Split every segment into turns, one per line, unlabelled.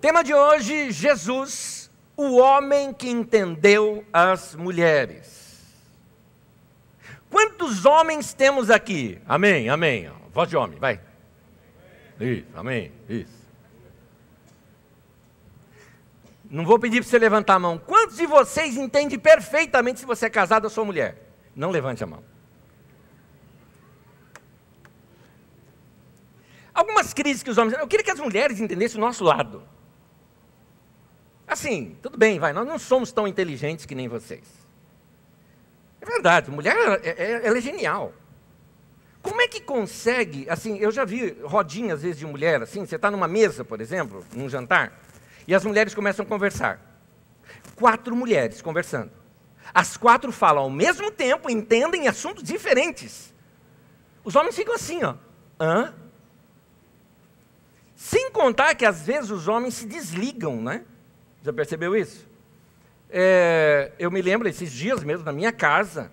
Tema de hoje, Jesus, o homem que entendeu as mulheres. Quantos homens temos aqui? Amém, amém. Voz de homem, vai. Isso, amém, isso. Não vou pedir para você levantar a mão. Quantos de vocês entendem perfeitamente se você é casado ou sua mulher? Não levante a mão. Algumas crises que os homens... Eu queria que as mulheres entendessem o nosso lado. Assim, tudo bem, vai, nós não somos tão inteligentes que nem vocês. É verdade, mulher, ela é genial. Como é que consegue, assim, eu já vi rodinhas, às vezes, de mulher, assim, você está numa mesa, por exemplo, num jantar, e as mulheres começam a conversar. 4 mulheres conversando. As 4 falam ao mesmo tempo, entendem assuntos diferentes. Os homens ficam assim, ó. Hã? Sem contar que, às vezes, os homens se desligam, né? Já percebeu isso? Eu me lembro, esses dias mesmo, na minha casa,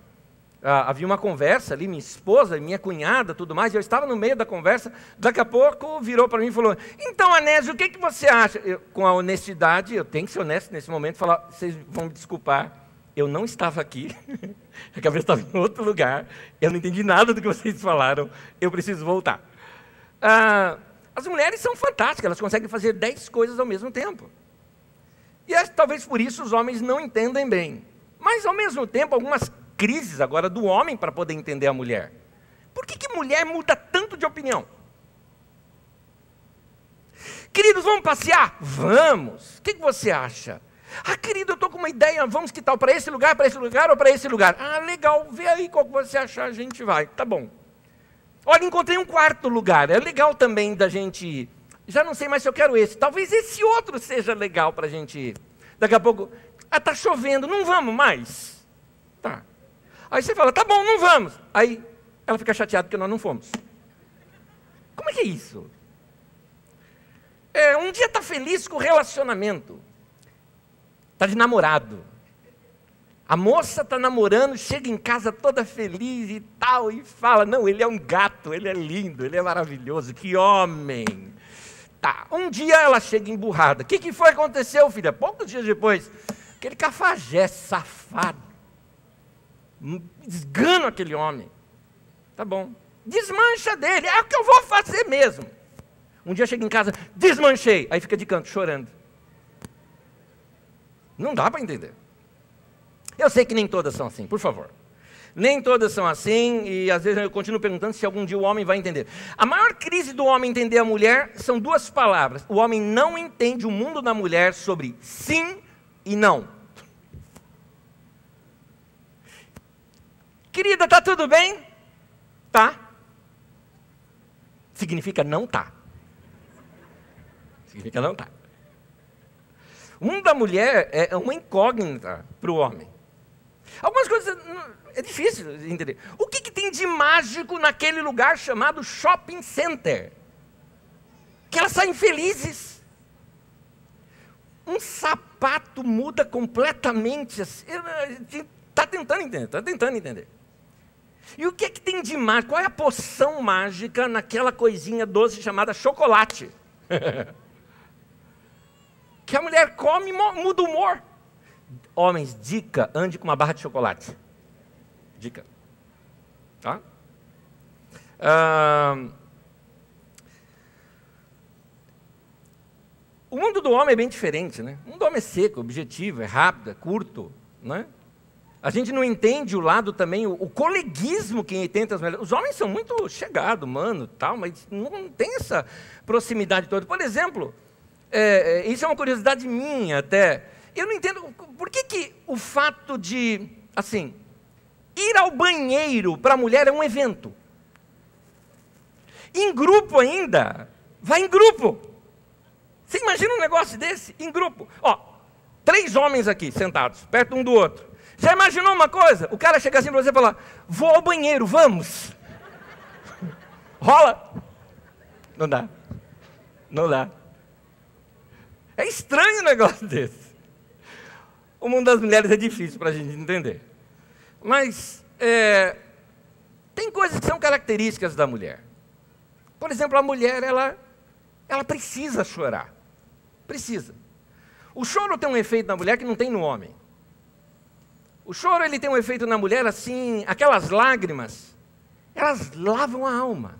havia uma conversa ali, minha esposa, minha cunhada, tudo mais, e eu estava no meio da conversa, daqui a pouco virou para mim e falou, então, Anésio, o que você acha? Com a honestidade, eu tenho que ser honesto nesse momento, falar, vocês vão me desculpar, eu não estava aqui, a cabeça estava em outro lugar, eu não entendi nada do que vocês falaram, eu preciso voltar. As mulheres são fantásticas, elas conseguem fazer 10 coisas ao mesmo tempo. E talvez por isso os homens não entendem bem. Mas, ao mesmo tempo, algumas crises agora do homem para poder entender a mulher. Por que mulher muda tanto de opinião? Queridos, vamos passear? Vamos. O que você acha? Querido, eu estou com uma ideia, vamos que tal? Para esse lugar ou para esse lugar? Legal, vê aí qual que você achar, a gente vai. Tá bom. Olha, encontrei um quarto lugar, é legal também da gente ir. Já não sei mais se eu quero esse. Talvez esse outro seja legal para a gente ir. Daqui a pouco, está chovendo, não vamos mais. Tá. Aí você fala, tá bom, não vamos. Aí ela fica chateada porque nós não fomos. Como é que é isso? Um dia está feliz com o relacionamento. Está de namorado. A moça está namorando, chega em casa toda feliz e tal, e fala, não, ele é um gato, ele é lindo, ele é maravilhoso, que homem. Tá, um dia ela chega emburrada. O que foi que aconteceu, filha? Poucos dias depois, aquele cafajeste safado. Desgano aquele homem. Tá bom. Desmancha dele, é o que eu vou fazer mesmo. Um dia chega em casa, desmanchei. Aí fica de canto, chorando. Não dá para entender. Eu sei que nem todas são assim, por favor. Nem todas são assim, e às vezes eu continuo perguntando se algum dia o homem vai entender. A maior crise do homem entender a mulher são 2 palavras. O homem não entende o mundo da mulher sobre sim e não. Querida, está tudo bem? Tá. Significa não tá. Significa não tá. O mundo da mulher é uma incógnita para o homem. Algumas coisas é difícil entender. O que tem de mágico naquele lugar chamado shopping center? Que elas saem felizes. Um sapato muda completamente. Está tentando entender. E o que tem de mágico? Qual é a poção mágica naquela coisinha doce chamada chocolate? Que a mulher come e muda o humor. Homens, dica, ande com uma barra de chocolate. Dica. Tá? O mundo do homem é bem diferente, né? O mundo do homem é seco, objetivo, é rápido, é curto, né? A gente não entende o lado também, o coleguismo que tem entre as mulheres. Os homens são muito chegados, mano, tal, mas não tem essa proximidade toda. Por exemplo, isso é uma curiosidade minha até. Eu não entendo por que o fato de, assim, ir ao banheiro para a mulher é um evento. Em grupo ainda, vai em grupo. Você imagina um negócio desse? Em grupo. 3 homens aqui sentados, perto um do outro. Já imaginou uma coisa? O cara chega assim para você e fala, vou ao banheiro, vamos. Rola? Não dá. Não dá. É estranho um negócio desse. O mundo das mulheres é difícil para a gente entender. Mas tem coisas que são características da mulher. Por exemplo, a mulher, ela precisa chorar. Precisa. O choro tem um efeito na mulher que não tem no homem. O choro ele tem um efeito na mulher assim, aquelas lágrimas, elas lavam a alma.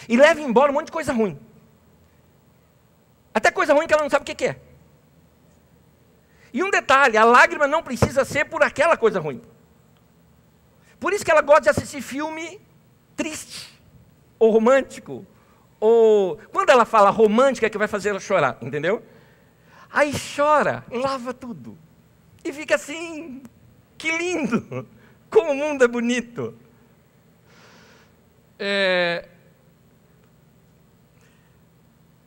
E levam embora um monte de coisa ruim. Até coisa ruim que ela não sabe o que é. E um detalhe, a lágrima não precisa ser por aquela coisa ruim. Por isso que ela gosta de assistir filme triste, ou romântico, ou... Quando ela fala romântica é que vai fazer ela chorar, entendeu? Aí chora, lava tudo. E fica assim, que lindo, como o mundo é bonito.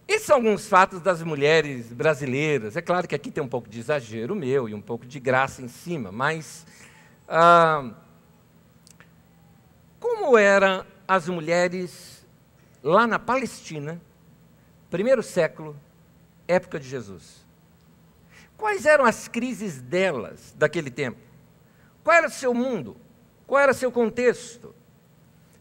Esses são alguns fatos das mulheres brasileiras. É claro que aqui tem um pouco de exagero meu e um pouco de graça em cima, mas como eram as mulheres lá na Palestina, primeiro século, época de Jesus? Quais eram as crises delas daquele tempo? Qual era o seu mundo? Qual era o seu contexto?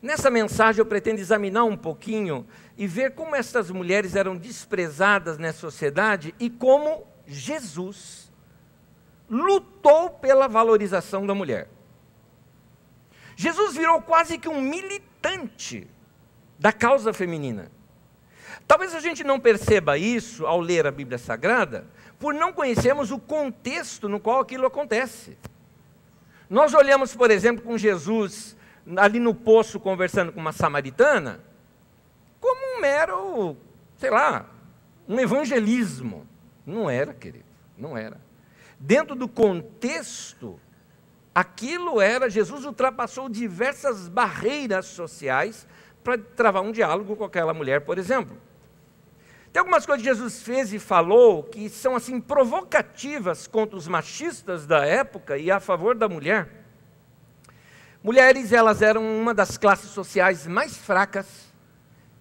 Nessa mensagem eu pretendo examinar um pouquinho e ver como essas mulheres eram desprezadas nessa sociedade e como Jesus lutou pela valorização da mulher. Jesus virou quase que um militante da causa feminina. Talvez a gente não perceba isso ao ler a Bíblia Sagrada, por não conhecermos o contexto no qual aquilo acontece. Nós olhamos, por exemplo, com Jesus ali no poço conversando com uma samaritana, como um mero, sei lá, um evangelismo. Não era, querido, não era. Dentro do contexto, aquilo era, Jesus ultrapassou diversas barreiras sociais para travar um diálogo com aquela mulher, por exemplo. Tem algumas coisas que Jesus fez e falou que são assim provocativas contra os machistas da época e a favor da mulher. Mulheres, elas eram uma das classes sociais mais fracas,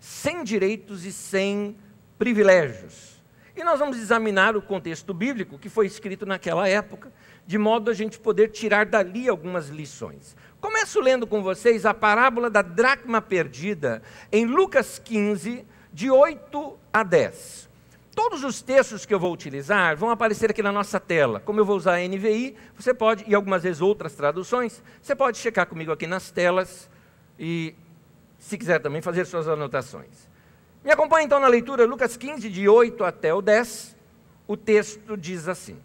sem direitos e sem privilégios. E nós vamos examinar o contexto bíblico que foi escrito naquela época, de modo a gente poder tirar dali algumas lições. Começo lendo com vocês a parábola da dracma perdida, em Lucas 15, de 8 a 10. Todos os textos que eu vou utilizar vão aparecer aqui na nossa tela. Como eu vou usar a NVI, você pode, e algumas vezes outras traduções, você pode checar comigo aqui nas telas e, se quiser também, fazer suas anotações. Me acompanhe então na leitura, Lucas 15, de 8 até o 10. O texto diz assim.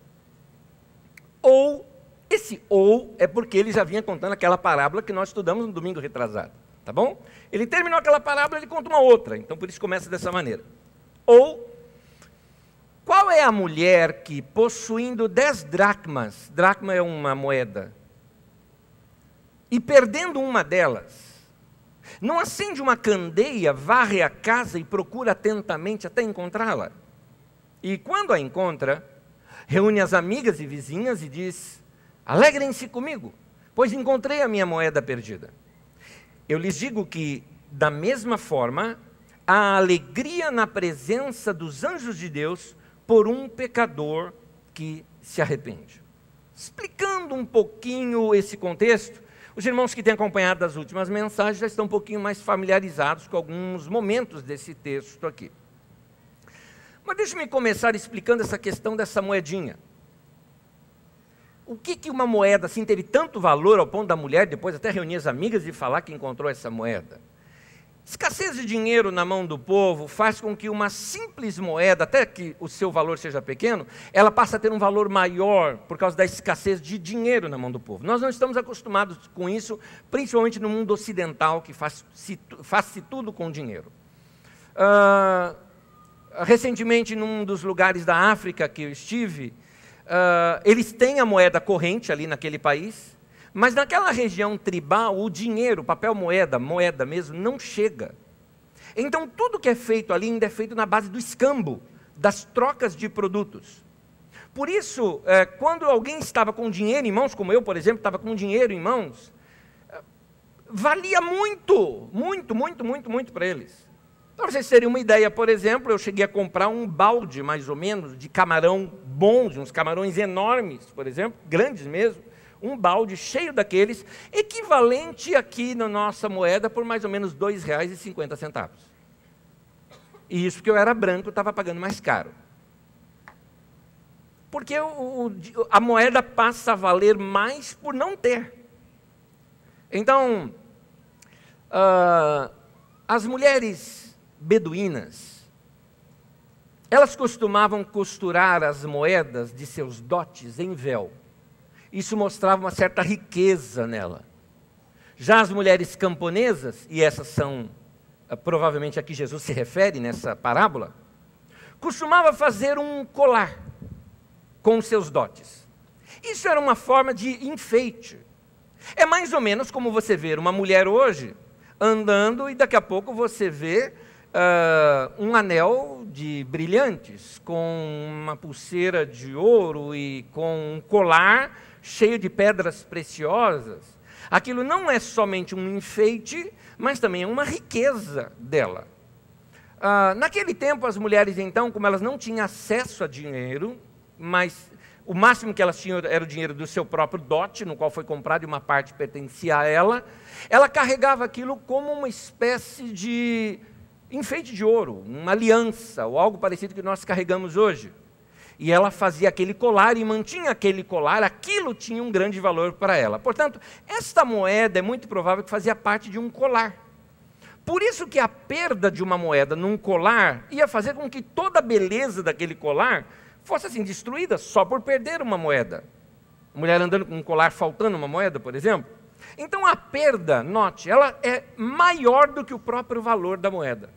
Esse ou é porque ele já vinha contando aquela parábola que nós estudamos no domingo retrasado. Tá bom? Ele terminou aquela parábola, ele conta uma outra. Então, por isso começa dessa maneira. Qual é a mulher que, possuindo 10 dracmas, dracma é uma moeda, e perdendo uma delas, não acende uma candeia, varre a casa e procura atentamente até encontrá-la? E quando a encontra, reúne as amigas e vizinhas e diz, alegrem-se comigo, pois encontrei a minha moeda perdida. Eu lhes digo que, da mesma forma, há alegria na presença dos anjos de Deus por um pecador que se arrepende. Explicando um pouquinho esse contexto, os irmãos que têm acompanhado as últimas mensagens já estão um pouquinho mais familiarizados com alguns momentos desse texto aqui. Mas deixe-me começar explicando essa questão dessa moedinha. O que uma moeda assim teve tanto valor ao ponto da mulher depois até reunir as amigas e falar que encontrou essa moeda? Escassez de dinheiro na mão do povo faz com que uma simples moeda, até que o seu valor seja pequeno, ela passa a ter um valor maior por causa da escassez de dinheiro na mão do povo. Nós não estamos acostumados com isso, principalmente no mundo ocidental, que faz-se tudo com dinheiro. Recentemente, num dos lugares da África que eu estive, eles têm a moeda corrente ali naquele país, mas naquela região tribal, o dinheiro, papel moeda mesmo, não chega. Então, tudo que é feito ali ainda é feito na base do escambo, das trocas de produtos. Por isso, quando alguém estava com dinheiro em mãos, como eu, por exemplo, estava com dinheiro em mãos, valia muito para eles. Para vocês terem uma ideia, por exemplo, eu cheguei a comprar um balde, mais ou menos, de camarão bons, uns camarões enormes, por exemplo, grandes mesmo, um balde cheio daqueles, equivalente aqui na nossa moeda por mais ou menos R$ 2,50. E isso porque eu era branco, eu estava pagando mais caro. Porque a moeda passa a valer mais por não ter. Então, as mulheres beduínas, elas costumavam costurar as moedas de seus dotes em véu. Isso mostrava uma certa riqueza nela. Já as mulheres camponesas, e essas são provavelmente a que Jesus se refere nessa parábola, costumava fazer um colar com os seus dotes. Isso era uma forma de enfeite. É mais ou menos como você ver uma mulher hoje andando e daqui a pouco você vê um anel de brilhantes, com uma pulseira de ouro e com um colar cheio de pedras preciosas. Aquilo não é somente um enfeite, mas também é uma riqueza dela. Naquele tempo, as mulheres, então, como elas não tinham acesso a dinheiro, mas o máximo que elas tinham era o dinheiro do seu próprio dote, no qual foi comprado e uma parte pertencia a ela, ela carregava aquilo como uma espécie de enfeite de ouro, uma aliança, ou algo parecido que nós carregamos hoje. E ela fazia aquele colar e mantinha aquele colar, aquilo tinha um grande valor para ela. Portanto, esta moeda é muito provável que fazia parte de um colar. Por isso que a perda de uma moeda num colar ia fazer com que toda a beleza daquele colar fosse assim destruída só por perder uma moeda. A mulher andando com um colar faltando uma moeda, por exemplo. Então a perda, note, ela é maior do que o próprio valor da moeda.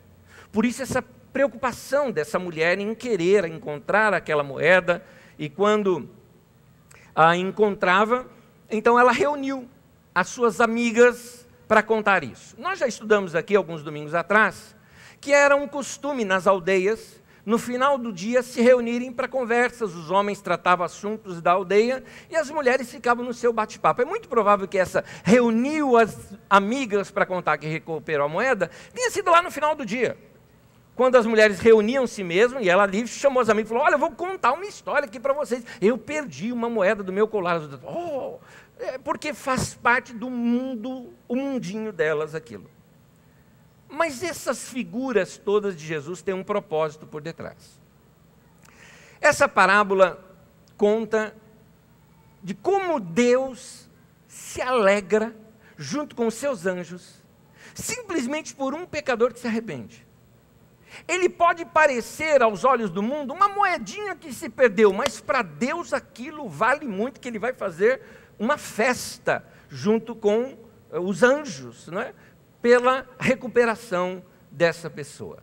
Por isso essa preocupação dessa mulher em querer encontrar aquela moeda, e quando a encontrava, então ela reuniu as suas amigas para contar isso. Nós já estudamos aqui alguns domingos atrás que era um costume nas aldeias, no final do dia, se reunirem para conversas. Os homens tratavam assuntos da aldeia e as mulheres ficavam no seu bate-papo. É muito provável que essa reuniu as amigas para contar que recuperou a moeda tenha sido lá no final do dia, quando as mulheres reuniam-se mesmo, e ela ali chamou os amigos e falou: olha, eu vou contar uma história aqui para vocês. Eu perdi uma moeda do meu colar. Porque faz parte do mundo, o mundinho delas aquilo. Mas essas figuras todas de Jesus têm um propósito por detrás. Essa parábola conta de como Deus se alegra junto com os seus anjos, simplesmente por um pecador que se arrepende. Ele pode parecer aos olhos do mundo uma moedinha que se perdeu, mas para Deus aquilo vale muito, que Ele vai fazer uma festa junto com os anjos, não é? Pela recuperação dessa pessoa.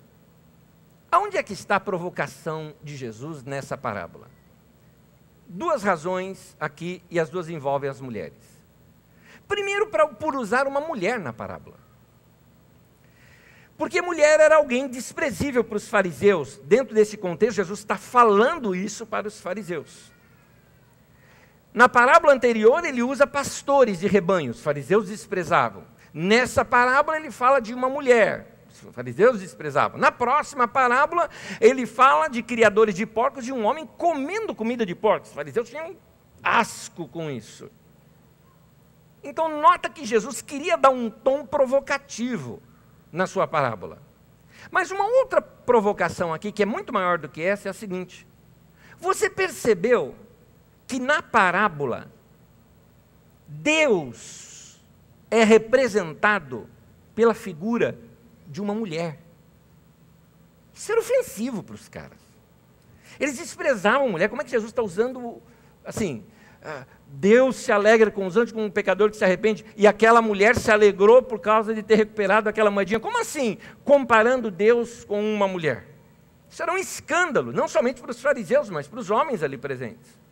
Aonde é que está a provocação de Jesus nessa parábola? Duas razões aqui, e as duas envolvem as mulheres. Primeiro, por usar uma mulher na parábola. Porque mulher era alguém desprezível para os fariseus. Dentro desse contexto, Jesus está falando isso para os fariseus. Na parábola anterior, ele usa pastores de rebanhos, os fariseus desprezavam. Nessa parábola, ele fala de uma mulher, os fariseus desprezavam. Na próxima parábola, ele fala de criadores de porcos, de um homem comendo comida de porcos. Os fariseus tinham asco com isso. Então, nota que Jesus queria dar um tom provocativo na sua parábola. Mas uma outra provocação aqui, que é muito maior do que essa, é a seguinte: você percebeu que na parábola Deus é representado pela figura de uma mulher? Isso era ofensivo para os caras. Eles desprezavam a mulher. Como é que Jesus está usando assim? Deus se alegra com os anjos, com um pecador que se arrepende, e aquela mulher se alegrou por causa de ter recuperado aquela moedinha. Como assim? Comparando Deus com uma mulher. Isso era um escândalo, não somente para os fariseus, mas para os homens ali presentes.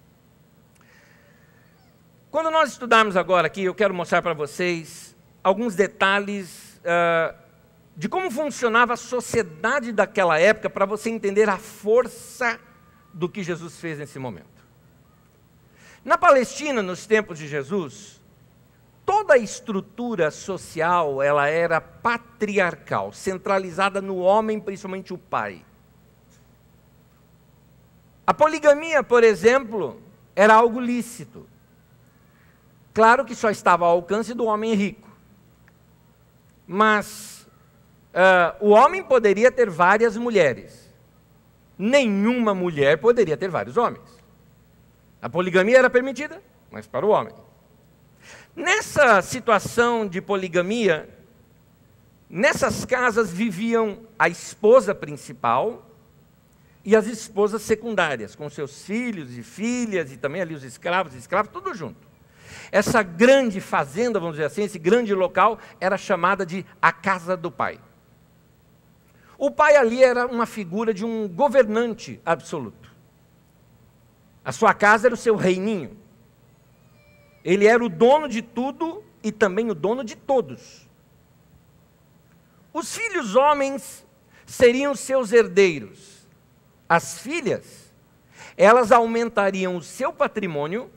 Quando nós estudarmos agora aqui, eu quero mostrar para vocês alguns detalhes de como funcionava a sociedade daquela época, para você entender a força do que Jesus fez nesse momento. Na Palestina, nos tempos de Jesus, toda a estrutura social ela era patriarcal, centralizada no homem, principalmente o pai. A poligamia, por exemplo, era algo lícito. Claro que só estava ao alcance do homem rico. Mas o homem poderia ter várias mulheres. Nenhuma mulher poderia ter vários homens. A poligamia era permitida, mas para o homem. Nessa situação de poligamia, nessas casas viviam a esposa principal e as esposas secundárias, com seus filhos e filhas, e também ali os escravos, tudo junto. Essa grande fazenda, vamos dizer assim, esse grande local, era chamada de a casa do pai. O pai ali era uma figura de um governante absoluto. A sua casa era o seu reininho. Ele era o dono de tudo e também o dono de todos. Os filhos homens seriam seus herdeiros. As filhas, elas aumentariam o seu patrimônio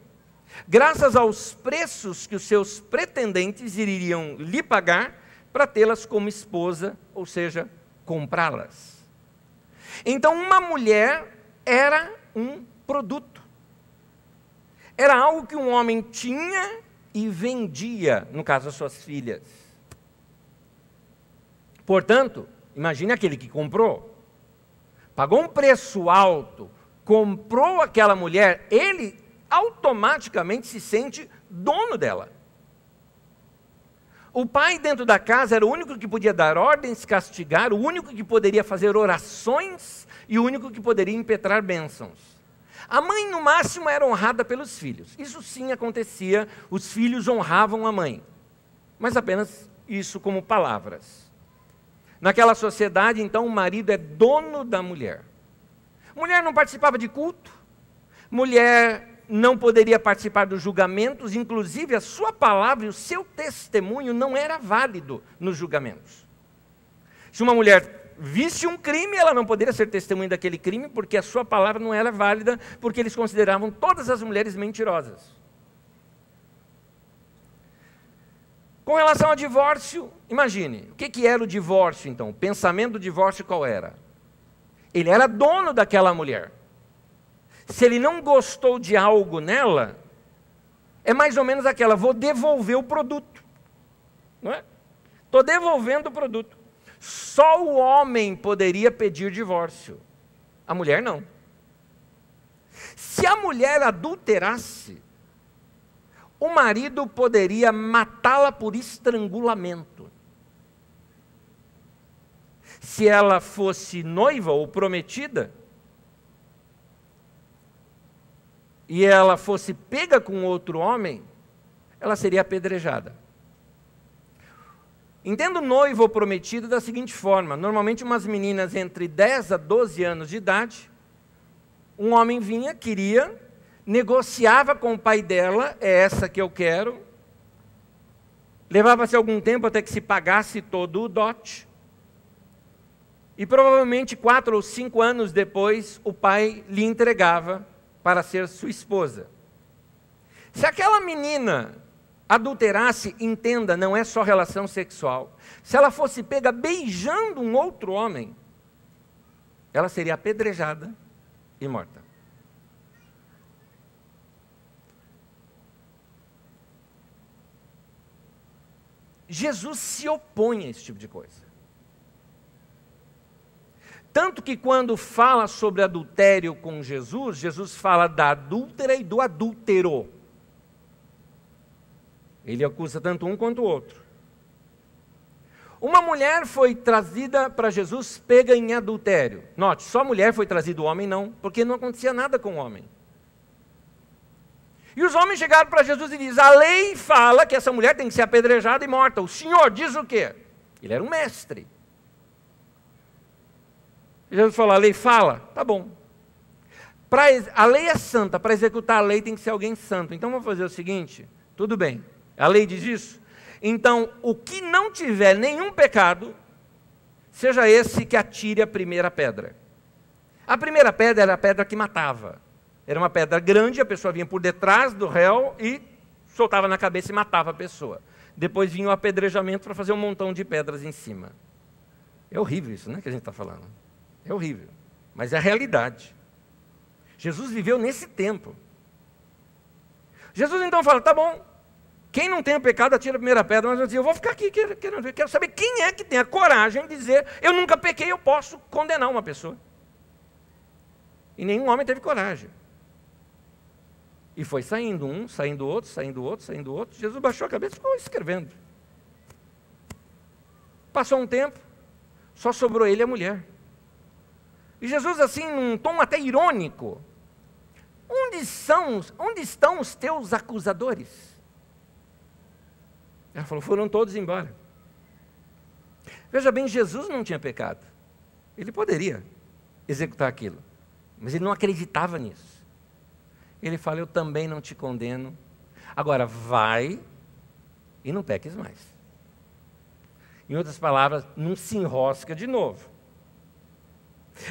graças aos preços que os seus pretendentes iriam lhe pagar para tê-las como esposa, ou seja, comprá-las. Então, uma mulher era um produto. Era algo que um homem tinha e vendia, no caso, as suas filhas. Portanto, imagine aquele que comprou. Pagou um preço alto, comprou aquela mulher, ele automaticamente se sente dono dela. O pai dentro da casa era o único que podia dar ordens, castigar, o único que poderia fazer orações e o único que poderia impetrar bênçãos. A mãe, no máximo, era honrada pelos filhos. Isso sim acontecia, os filhos honravam a mãe. Mas apenas isso como palavras. Naquela sociedade, então, o marido é dono da mulher. Mulher não participava de culto, mulher não poderia participar dos julgamentos, inclusive a sua palavra e o seu testemunho não era válido nos julgamentos. Se uma mulher visse um crime, ela não poderia ser testemunha daquele crime, porque a sua palavra não era válida, porque eles consideravam todas as mulheres mentirosas. Com relação ao divórcio, imagine, o que era o divórcio então? O pensamento do divórcio qual era? Ele era dono daquela mulher. Se ele não gostou de algo nela, é mais ou menos aquela, vou devolver o produto. Não é? Estou devolvendo o produto. Só o homem poderia pedir divórcio. A mulher não. Se a mulher adulterasse, o marido poderia matá-la por estrangulamento. Se ela fosse noiva ou prometida, e ela fosse pega com outro homem, ela seria apedrejada. Entendo noivo ou prometido da seguinte forma: normalmente umas meninas entre 10 a 12 anos de idade, um homem vinha, queria, negociava com o pai dela, é essa que eu quero, levava-se algum tempo até que se pagasse todo o dote, e provavelmente 4 ou 5 anos depois, o pai lhe entregava para ser sua esposa. Se aquela menina adulterasse, entenda, não é só relação sexual. Se ela fosse pega beijando um outro homem, ela seria apedrejada e morta. Jesus se opõe a esse tipo de coisa. Tanto que quando fala sobre adultério com Jesus, Jesus fala da adúltera e do adúltero. Ele acusa tanto um quanto o outro. Uma mulher foi trazida para Jesus pega em adultério. Note, só mulher foi trazida, o homem não, porque não acontecia nada com o homem. E os homens chegaram para Jesus e dizem, a lei fala que essa mulher tem que ser apedrejada e morta. O Senhor diz o quê? Ele era um mestre. Jesus falou, a lei fala? Tá bom. A lei é santa, para executar a lei tem que ser alguém santo. Então vamos fazer o seguinte, tudo bem. A lei diz isso? Então, o que não tiver nenhum pecado, seja esse que atire a primeira pedra. A primeira pedra era a pedra que matava. Era uma pedra grande, a pessoa vinha por detrás do réu e soltava na cabeça e matava a pessoa. Depois vinha o apedrejamento para fazer um montão de pedras em cima. É horrível isso, né, que a gente está falando. É horrível, mas é a realidade. Jesus viveu nesse tempo. Jesus então fala, tá bom, quem não tem o pecado atira a primeira pedra, mas eu vou ficar aqui querendo ver, quero saber quem é que tem a coragem de dizer, eu nunca pequei, eu posso condenar uma pessoa. E nenhum homem teve coragem. E foi saindo um, saindo outro, saindo outro, saindo outro. Jesus baixou a cabeça e ficou escrevendo. Passou um tempo, só sobrou ele e a mulher. E Jesus, assim, num tom até irônico: onde estão os teus acusadores? Ela falou: foram todos embora. Veja bem, Jesus não tinha pecado. Ele poderia executar aquilo, mas ele não acreditava nisso. Ele fala: eu também não te condeno. Agora vai e não peques mais. Em outras palavras, não se enrosca de novo.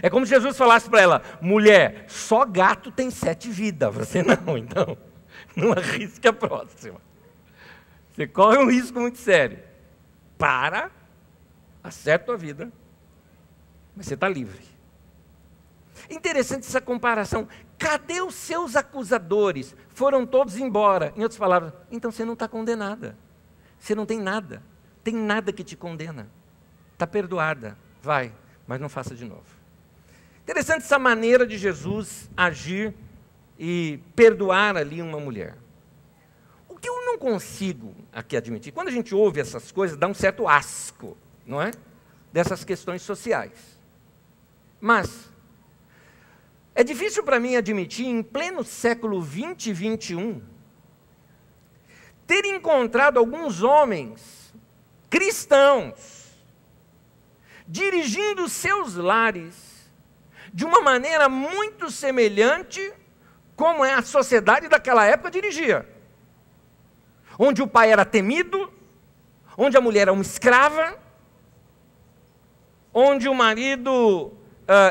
É como se Jesus falasse para ela: mulher, só gato tem 7 vidas. Você não, então não arrisque a próxima. Você corre um risco muito sério. Para, acerta a vida, mas você está livre. Interessante essa comparação. Cadê os seus acusadores? Foram todos embora. Em outras palavras, então você não está condenada. Você não tem nada. Tem nada que te condena. Está perdoada. Vai, mas não faça de novo. Interessante essa maneira de Jesus agir e perdoar ali uma mulher. O que eu não consigo aqui admitir, quando a gente ouve essas coisas, dá um certo asco, não é? Dessas questões sociais. Mas é difícil para mim admitir, em pleno século 20 e 21, ter encontrado alguns homens cristãos dirigindo seus lares de uma maneira muito semelhante como a sociedade daquela época dirigia. Onde o pai era temido, onde a mulher era uma escrava, onde o marido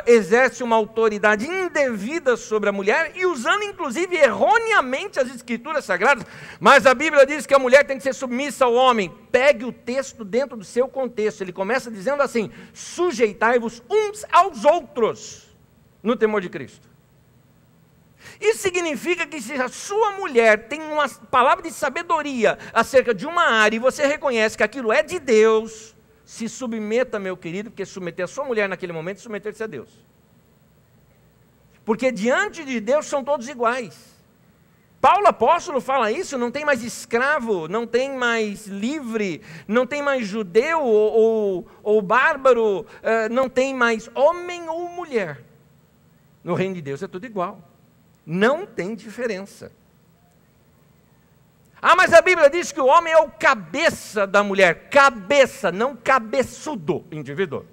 exerce uma autoridade indevida sobre a mulher e usando inclusive erroneamente as escrituras sagradas. Mas a Bíblia diz que a mulher tem que ser submissa ao homem. Pegue o texto dentro do seu contexto. Ele começa dizendo assim: sujeitai-vos uns aos outros no temor de Cristo. Isso significa que se a sua mulher tem uma palavra de sabedoria acerca de uma área e você reconhece que aquilo é de Deus, se submeta, meu querido, porque submeter a sua mulher naquele momento é submeter-se a Deus. Porque diante de Deus são todos iguais. Paulo apóstolo fala isso: não tem mais escravo, não tem mais livre, não tem mais judeu ou bárbaro, não tem mais homem ou mulher. No reino de Deus é tudo igual. Não tem diferença. Ah, mas a Bíblia diz que o homem é o cabeça da mulher. Cabeça, não cabeçudo indivíduo.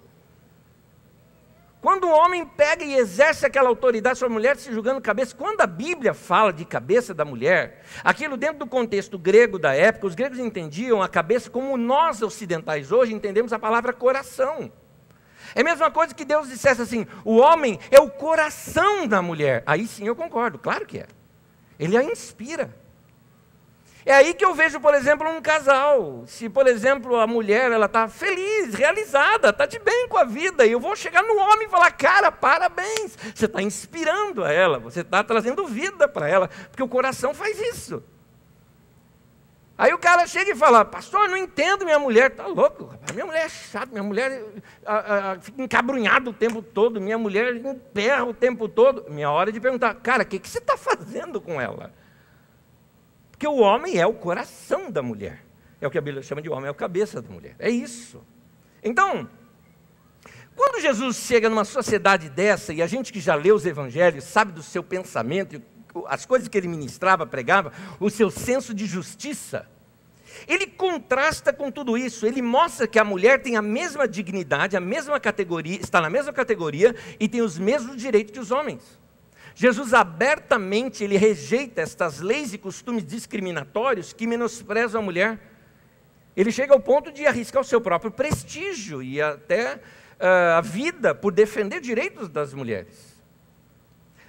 Quando o homem pega e exerce aquela autoridade sobre a mulher, se julgando cabeça, quando a Bíblia fala de cabeça da mulher, aquilo dentro do contexto grego da época, os gregos entendiam a cabeça como nós ocidentais hoje entendemos a palavra coração. É a mesma coisa que Deus dissesse assim: o homem é o coração da mulher. Aí sim eu concordo, claro que é. Ele a inspira. É aí que eu vejo, por exemplo, um casal. Se, por exemplo, a mulher está feliz, realizada, está de bem com a vida, e eu vou chegar no homem e falar: cara, parabéns, você está inspirando a ela, você está trazendo vida para ela, porque o coração faz isso. Aí o cara chega e fala: pastor, não entendo minha mulher. Está louco, rapaz. Minha mulher é chata, minha mulher fica encabrunhada o tempo todo, minha mulher emperra o tempo todo. Minha hora de perguntar: cara, o que você está fazendo com ela? Porque o homem é o coração da mulher. É o que a Bíblia chama de homem, é o cabeça da mulher. É isso. Então, quando Jesus chega numa sociedade dessa, e a gente que já lê os evangelhos, sabe do seu pensamento, as coisas que ele ministrava, pregava, o seu senso de justiça, ele contrasta com tudo isso. Ele mostra que a mulher tem a mesma dignidade, a mesma categoria, está na mesma categoria e tem os mesmos direitos que os homens. Jesus abertamente ele rejeita estas leis e costumes discriminatórios que menosprezam a mulher. Ele chega ao ponto de arriscar o seu próprio prestígio e até a vida por defender direitos das mulheres.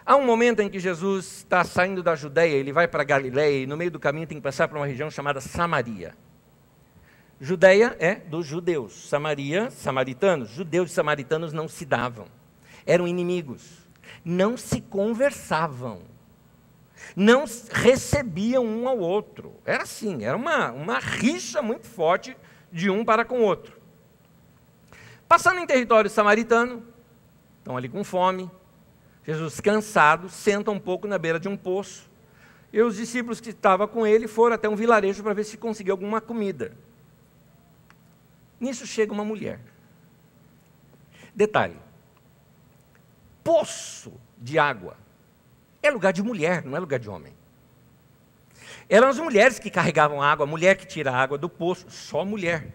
Há um momento em que Jesus está saindo da Judeia, ele vai para Galileia e no meio do caminho tem que passar por uma região chamada Samaria. Judeia é dos judeus, Samaria, samaritanos. Judeus e samaritanos não se davam, eram inimigos. Não se conversavam, não recebiam um ao outro. Era assim, era uma rixa muito forte de um para com o outro. Passando em território samaritano, estão ali com fome, Jesus cansado, senta um pouco na beira de um poço, E os discípulos que estavam com ele foram até um vilarejo para ver se conseguiu alguma comida. Nisso chega uma mulher. Detalhe: poço de água é lugar de mulher, não é lugar de homem. Eram as mulheres que carregavam água, a mulher que tira a água do poço, só mulher.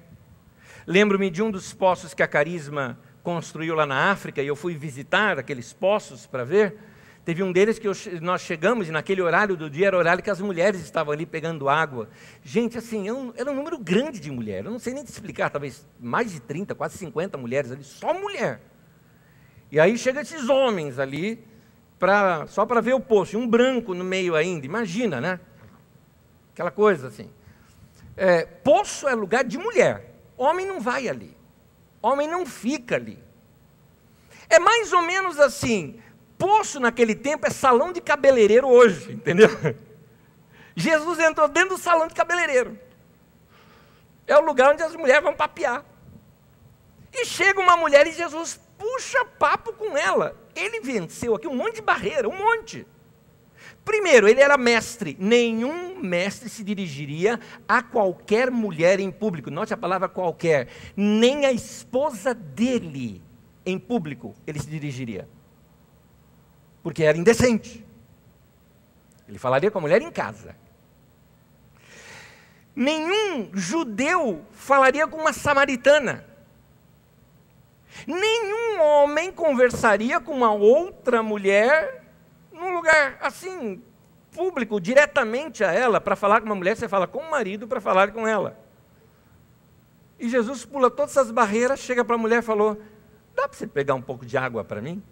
Lembro-me de um dos poços que a Carisma construiu lá na África, e eu fui visitar aqueles poços para ver. Teve um deles que nós chegamos, e naquele horário do dia era o horário que as mulheres estavam ali pegando água. Gente, assim, era um número grande de mulheres, eu não sei nem te explicar, talvez mais de 30, quase 50 mulheres ali, só mulher. E aí chegam esses homens ali, só para ver o poço, e um branco no meio ainda, imagina, né? Aquela coisa assim. Poço é lugar de mulher, homem não vai ali, homem não fica ali. É mais ou menos assim. Poço naquele tempo é salão de cabeleireiro hoje, entendeu? Jesus entrou dentro do salão de cabeleireiro. É o lugar onde as mulheres vão papear. E chega uma mulher e Jesus puxa papo com ela. Ele venceu aqui um monte de barreira, um monte. Primeiro, ele era mestre. Nenhum mestre se dirigiria a qualquer mulher em público. Note a palavra qualquer. Nem a esposa dele em público ele se dirigiria. Porque era indecente. Ele falaria com a mulher em casa. Nenhum judeu falaria com uma samaritana. Nenhum homem conversaria com uma outra mulher num lugar assim, público, diretamente a ela. Para falar com uma mulher, você fala com o marido para falar com ela. E Jesus pula todas essas barreiras, chega para a mulher e falou: dá para você pegar um pouco de água para mim?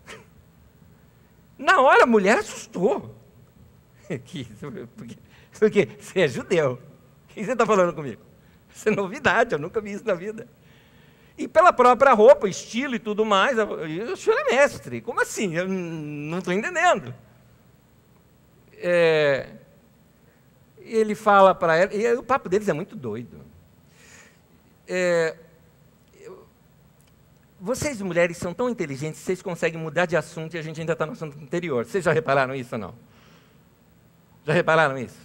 Na hora a mulher assustou. Porque você é judeu. O que você está falando comigo? Isso é novidade, eu nunca vi isso na vida. E pela própria roupa, estilo e tudo mais, o senhor é mestre. Como assim? Eu não estou entendendo. Ele fala para ela, e o papo deles é muito doido. Vocês, mulheres, são tão inteligentes, vocês conseguem mudar de assunto e a gente ainda está no assunto anterior. Vocês já repararam isso ou não? Já repararam isso?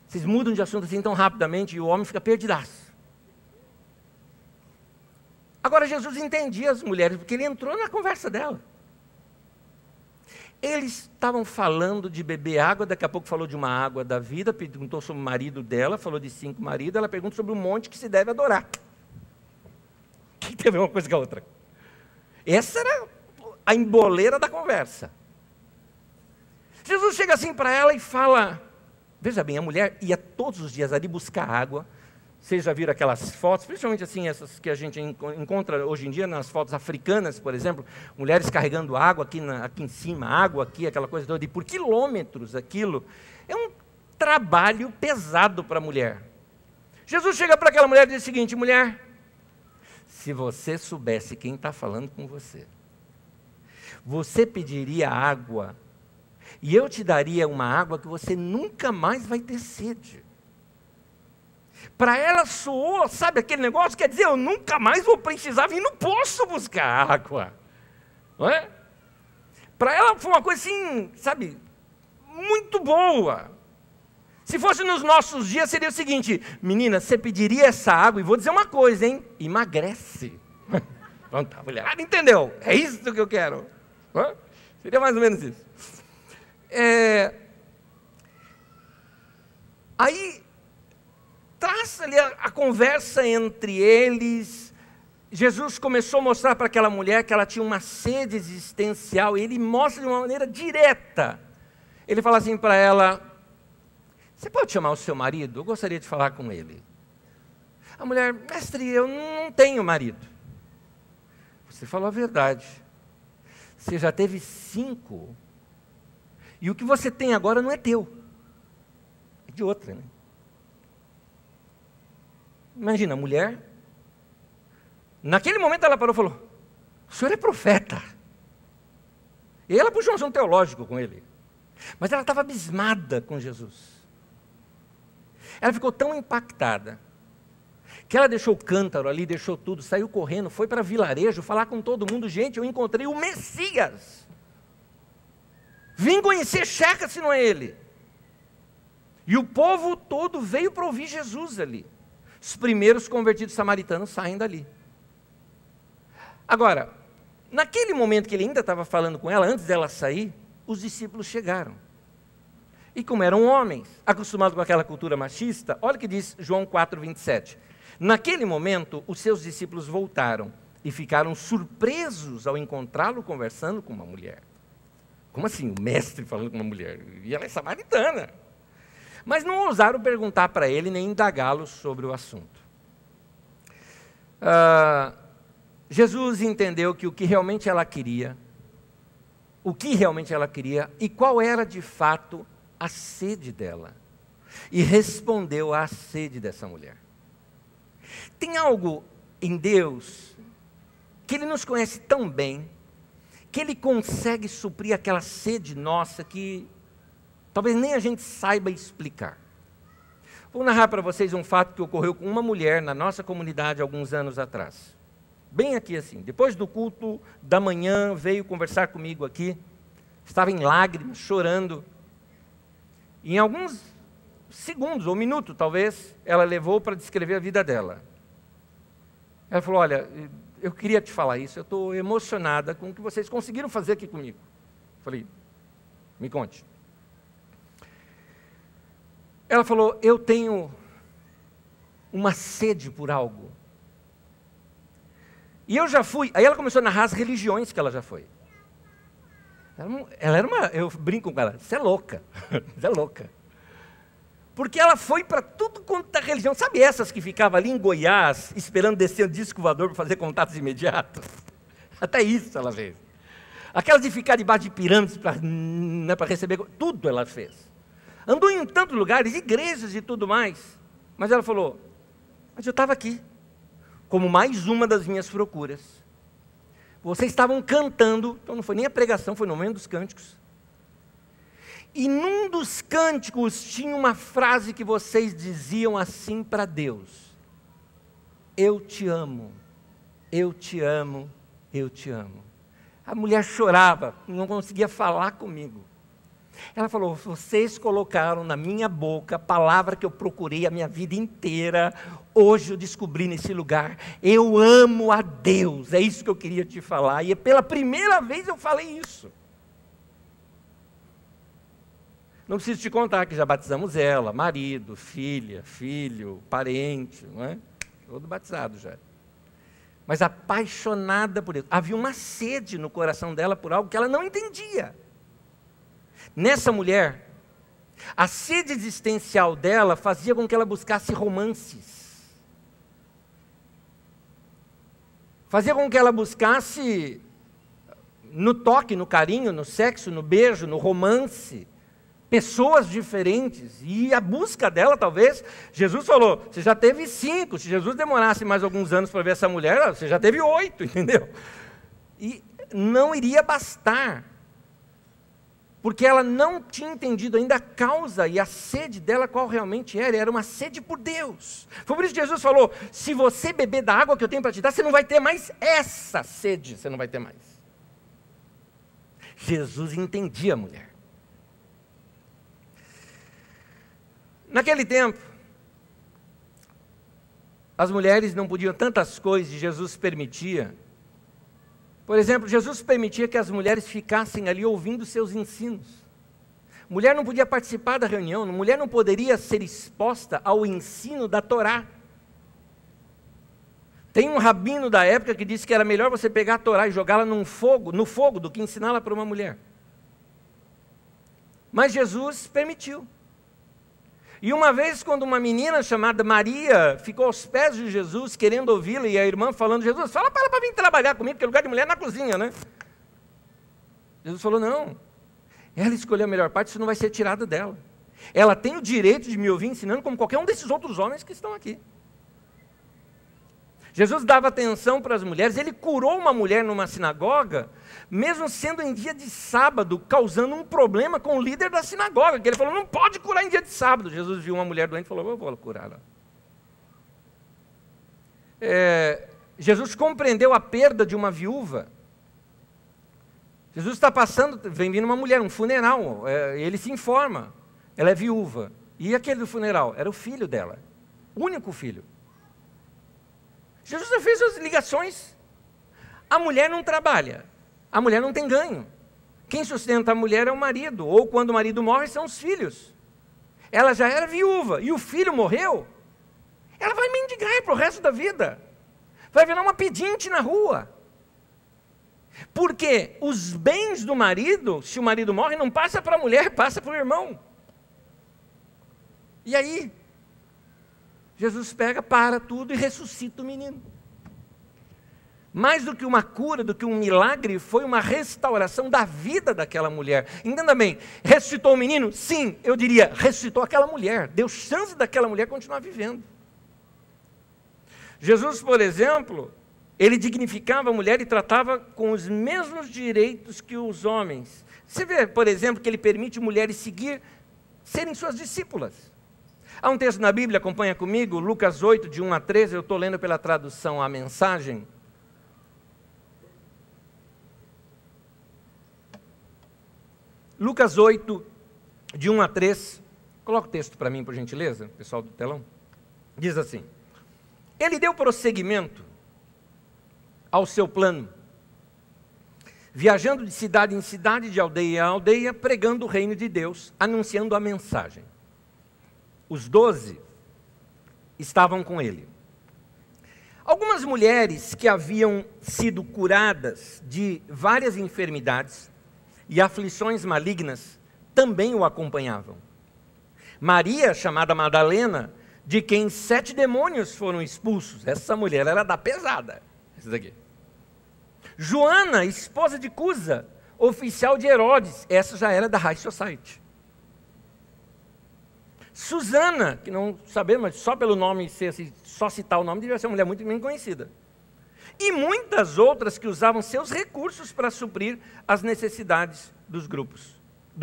Vocês mudam de assunto assim tão rapidamente e o homem fica perdidaço. Agora, Jesus entendia as mulheres, porque ele entrou na conversa dela. Eles estavam falando de beber água, daqui a pouco falou de uma água da vida, perguntou sobre o marido dela, falou de 5 maridos, ela pergunta sobre o monte que se deve adorar. Que teve uma coisa com a outra. Essa era a emboleira da conversa. Jesus chega assim para ela e fala, veja bem, a mulher ia todos os dias ali buscar água. Vocês já viram aquelas fotos, principalmente assim, essas que a gente encontra hoje em dia nas fotos africanas, por exemplo, mulheres carregando água aqui em cima, água aqui, aquela coisa toda, e por quilômetros aquilo. É um trabalho pesado para a mulher. Jesus chega para aquela mulher e diz o seguinte: mulher, se você soubesse quem está falando com você, você pediria água, e eu te daria uma água que você nunca mais vai ter sede. Para ela soou, sabe aquele negócio? Quer dizer, eu nunca mais vou precisar vir no poço buscar água. Não é? Para ela foi uma coisa assim, sabe, muito boa. Se fosse nos nossos dias, seria o seguinte: menina, você pediria essa água, e vou dizer uma coisa, hein? Emagrece. Pronto, a mulher entendeu, é isso que eu quero. Seria mais ou menos isso. Aí, traça ali a conversa entre eles. Jesus começou a mostrar para aquela mulher que ela tinha uma sede existencial, e ele mostra de uma maneira direta. Ele fala assim para ela: você pode chamar o seu marido? Eu gostaria de falar com ele. A mulher: mestre, eu não tenho marido. Você falou a verdade. Você já teve 5. E o que você tem agora não é teu. É de outra, né? Imagina, a mulher. Naquele momento ela parou e falou: o senhor é profeta. E ela puxou um assunto teológico com ele. Mas ela estava abismada com Jesus. Ela ficou tão impactada que ela deixou o cântaro ali, deixou tudo, saiu correndo, foi para vilarejo falar com todo mundo: gente, eu encontrei o Messias. Vim conhecer, checa se não é ele. E o povo todo veio para ouvir Jesus ali. Os primeiros convertidos samaritanos saem dali. Agora, naquele momento que ele ainda estava falando com ela, antes dela sair, os discípulos chegaram. E como eram homens, acostumados com aquela cultura machista, olha o que diz João 4:27. Naquele momento, os seus discípulos voltaram e ficaram surpresos ao encontrá-lo conversando com uma mulher. Como assim, o mestre falando com uma mulher? E ela é samaritana. Mas não ousaram perguntar para ele, nem indagá-lo sobre o assunto. Jesus entendeu que o que realmente ela queria, e qual era de fato a sede dela. E respondeu à sede dessa mulher. Tem algo em Deus que Ele nos conhece tão bem, que Ele consegue suprir aquela sede nossa que talvez nem a gente saiba explicar. Vou narrar para vocês um fato que ocorreu com uma mulher na nossa comunidade alguns anos atrás. Bem aqui assim, depois do culto da manhã, veio conversar comigo aqui, estava em lágrimas, chorando. Em alguns segundos, ou minutos talvez, ela levou para descrever a vida dela. Ela falou, olha, eu queria te falar isso, eu estou emocionada com o que vocês conseguiram fazer aqui comigo. Eu falei, me conte. Ela falou, eu tenho uma sede por algo. E eu já fui, aí ela começou a narrar as religiões que ela já foi. Ela era uma, eu brinco com ela, você é louca, você é louca. Porque ela foi para tudo quanto é religião. Sabe essas que ficavam ali em Goiás, esperando descer o disco voador para fazer contatos imediatos? Até isso ela fez. Aquelas de ficar debaixo de pirâmides para receber, tudo ela fez. Andou em tantos lugares, igrejas e tudo mais. Mas ela falou, mas eu estava aqui, como mais uma das minhas procuras. Vocês estavam cantando, então não foi nem a pregação, foi no momento dos cânticos. E num dos cânticos tinha uma frase que vocês diziam assim para Deus: eu te amo, eu te amo, eu te amo. A mulher chorava, não conseguia falar comigo. Ela falou, vocês colocaram na minha boca a palavra que eu procurei a minha vida inteira, hoje eu descobri nesse lugar, eu amo a Deus, é isso que eu queria te falar, e pela primeira vez eu falei isso. Não preciso te contar que já batizamos ela, marido, filha, filho, parente, não é? Todo batizado já. Mas apaixonada por Deus. Havia uma sede no coração dela por algo que ela não entendia. Nessa mulher, a sede existencial dela fazia com que ela buscasse romances. Fazia com que ela buscasse no toque, no carinho, no sexo, no beijo, no romance, pessoas diferentes. E a busca dela, talvez, Jesus falou, você já teve 5, se Jesus demorasse mais alguns anos para ver essa mulher, você já teve 8, entendeu? E não iria bastar. Porque ela não tinha entendido ainda a causa e a sede dela, qual realmente era uma sede por Deus. Foi por isso que Jesus falou, se você beber da água que eu tenho para te dar, você não vai ter mais essa sede, você não vai ter mais. Jesus entendia a mulher. Naquele tempo, as mulheres não podiam tantas coisas e Jesus permitia. Por exemplo, Jesus permitia que as mulheres ficassem ali ouvindo seus ensinos. Mulher não podia participar da reunião, mulher não poderia ser exposta ao ensino da Torá. Tem um rabino da época que disse que era melhor você pegar a Torá e jogá-la no fogo, do que ensiná-la para uma mulher. Mas Jesus permitiu. E uma vez, quando uma menina chamada Maria ficou aos pés de Jesus, querendo ouvi-la, e a irmã falando, Jesus, fala para ela para vir trabalhar comigo, porque lugar de mulher é na cozinha, né? Jesus falou, não, ela escolheu a melhor parte, isso não vai ser tirado dela. Ela tem o direito de me ouvir ensinando, como qualquer um desses outros homens que estão aqui. Jesus dava atenção para as mulheres, ele curou uma mulher numa sinagoga, mesmo sendo em dia de sábado, causando um problema com o líder da sinagoga, que ele falou, não pode curar em dia de sábado. Jesus viu uma mulher doente e falou, eu vou curá-la. Jesus compreendeu a perda de uma viúva. Jesus está passando, vem vindo uma mulher, um funeral, ele se informa, ela é viúva. E aquele do funeral? Era o filho dela. O único filho. Jesus já fez as ligações. A mulher não trabalha. A mulher não tem ganho. Quem sustenta a mulher é o marido. Ou quando o marido morre, são os filhos. Ela já era viúva e o filho morreu. Ela vai mendigar para o resto da vida. Vai virar uma pedinte na rua. Porque os bens do marido, se o marido morre, não passa para a mulher, passa para o irmão. E aí, Jesus pega, para tudo e ressuscita o menino. Mais do que uma cura, do que um milagre, foi uma restauração da vida daquela mulher. Entenda bem, ressuscitou o menino? Sim, eu diria, ressuscitou aquela mulher. Deu chance daquela mulher continuar vivendo. Jesus, por exemplo, ele dignificava a mulher e tratava com os mesmos direitos que os homens. Você vê, por exemplo, que ele permite mulheres serem suas discípulas. Há um texto na Bíblia, acompanha comigo, Lucas 8, de 1 a 13, eu estou lendo pela tradução A Mensagem. Lucas 8, de 1 a 3, coloca o texto para mim, por gentileza, pessoal do telão. Diz assim: ele deu prosseguimento ao seu plano, viajando de cidade em cidade, de aldeia em aldeia, pregando o reino de Deus, anunciando a mensagem. Os 12 estavam com ele. Algumas mulheres que haviam sido curadas de várias enfermidades e aflições malignas também o acompanhavam. Maria, chamada Madalena, de quem 7 demônios foram expulsos. Essa mulher era da pesada. Essa daqui. Joana, esposa de Cusa, oficial de Herodes. Essa já era da High Society. Susana, que não sabemos, mas só pelo nome, só citar o nome, devia ser uma mulher muito bem conhecida. E muitas outras que usavam seus recursos para suprir as necessidades do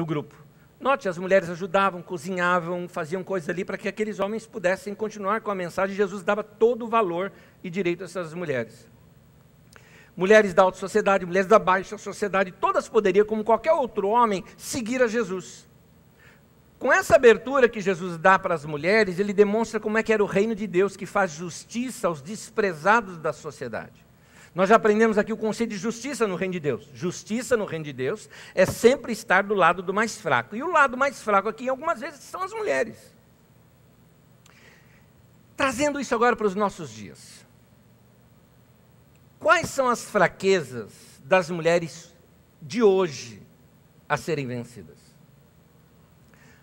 grupo. Note, as mulheres ajudavam, cozinhavam, faziam coisas ali para que aqueles homens pudessem continuar com a mensagem. Jesus dava todo o valor e direito a essas mulheres. Mulheres da alta sociedade, mulheres da baixa sociedade, todas poderiam, como qualquer outro homem, seguir a Jesus. Com essa abertura que Jesus dá para as mulheres, ele demonstra como é que era o reino de Deus, que faz justiça aos desprezados da sociedade. Nós já aprendemos aqui o conceito de justiça no reino de Deus. Justiça no reino de Deus é sempre estar do lado do mais fraco. E o lado mais fraco aqui, algumas vezes, são as mulheres. Trazendo isso agora para os nossos dias. Quais são as fraquezas das mulheres de hoje a serem vencidas?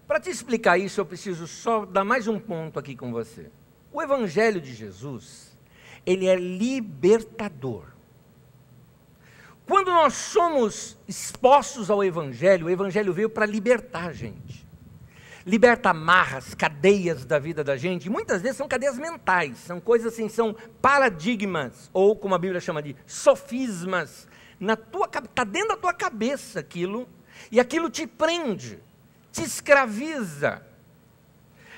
Para te explicar isso, eu preciso só dar mais um ponto aqui com você. O Evangelho de Jesus, ele é libertador. Quando nós somos expostos ao Evangelho, o Evangelho veio para libertar a gente. Liberta amarras, cadeias da vida da gente. E muitas vezes são cadeias mentais, são coisas assim, são paradigmas, ou como a Bíblia chama de sofismas. Está dentro da tua cabeça aquilo, e aquilo te prende, te escraviza.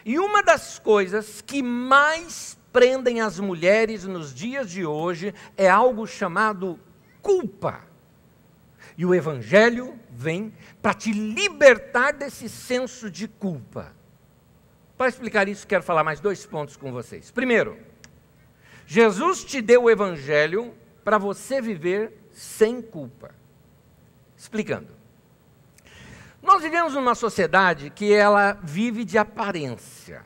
E uma das coisas que mais prendem as mulheres nos dias de hoje é algo chamado culpa. E o Evangelho vem para te libertar desse senso de culpa. Para explicar isso, quero falar mais 2 pontos com vocês. Primeiro, Jesus te deu o Evangelho para você viver sem culpa. Explicando. Nós vivemos numa sociedade que ela vive de aparência.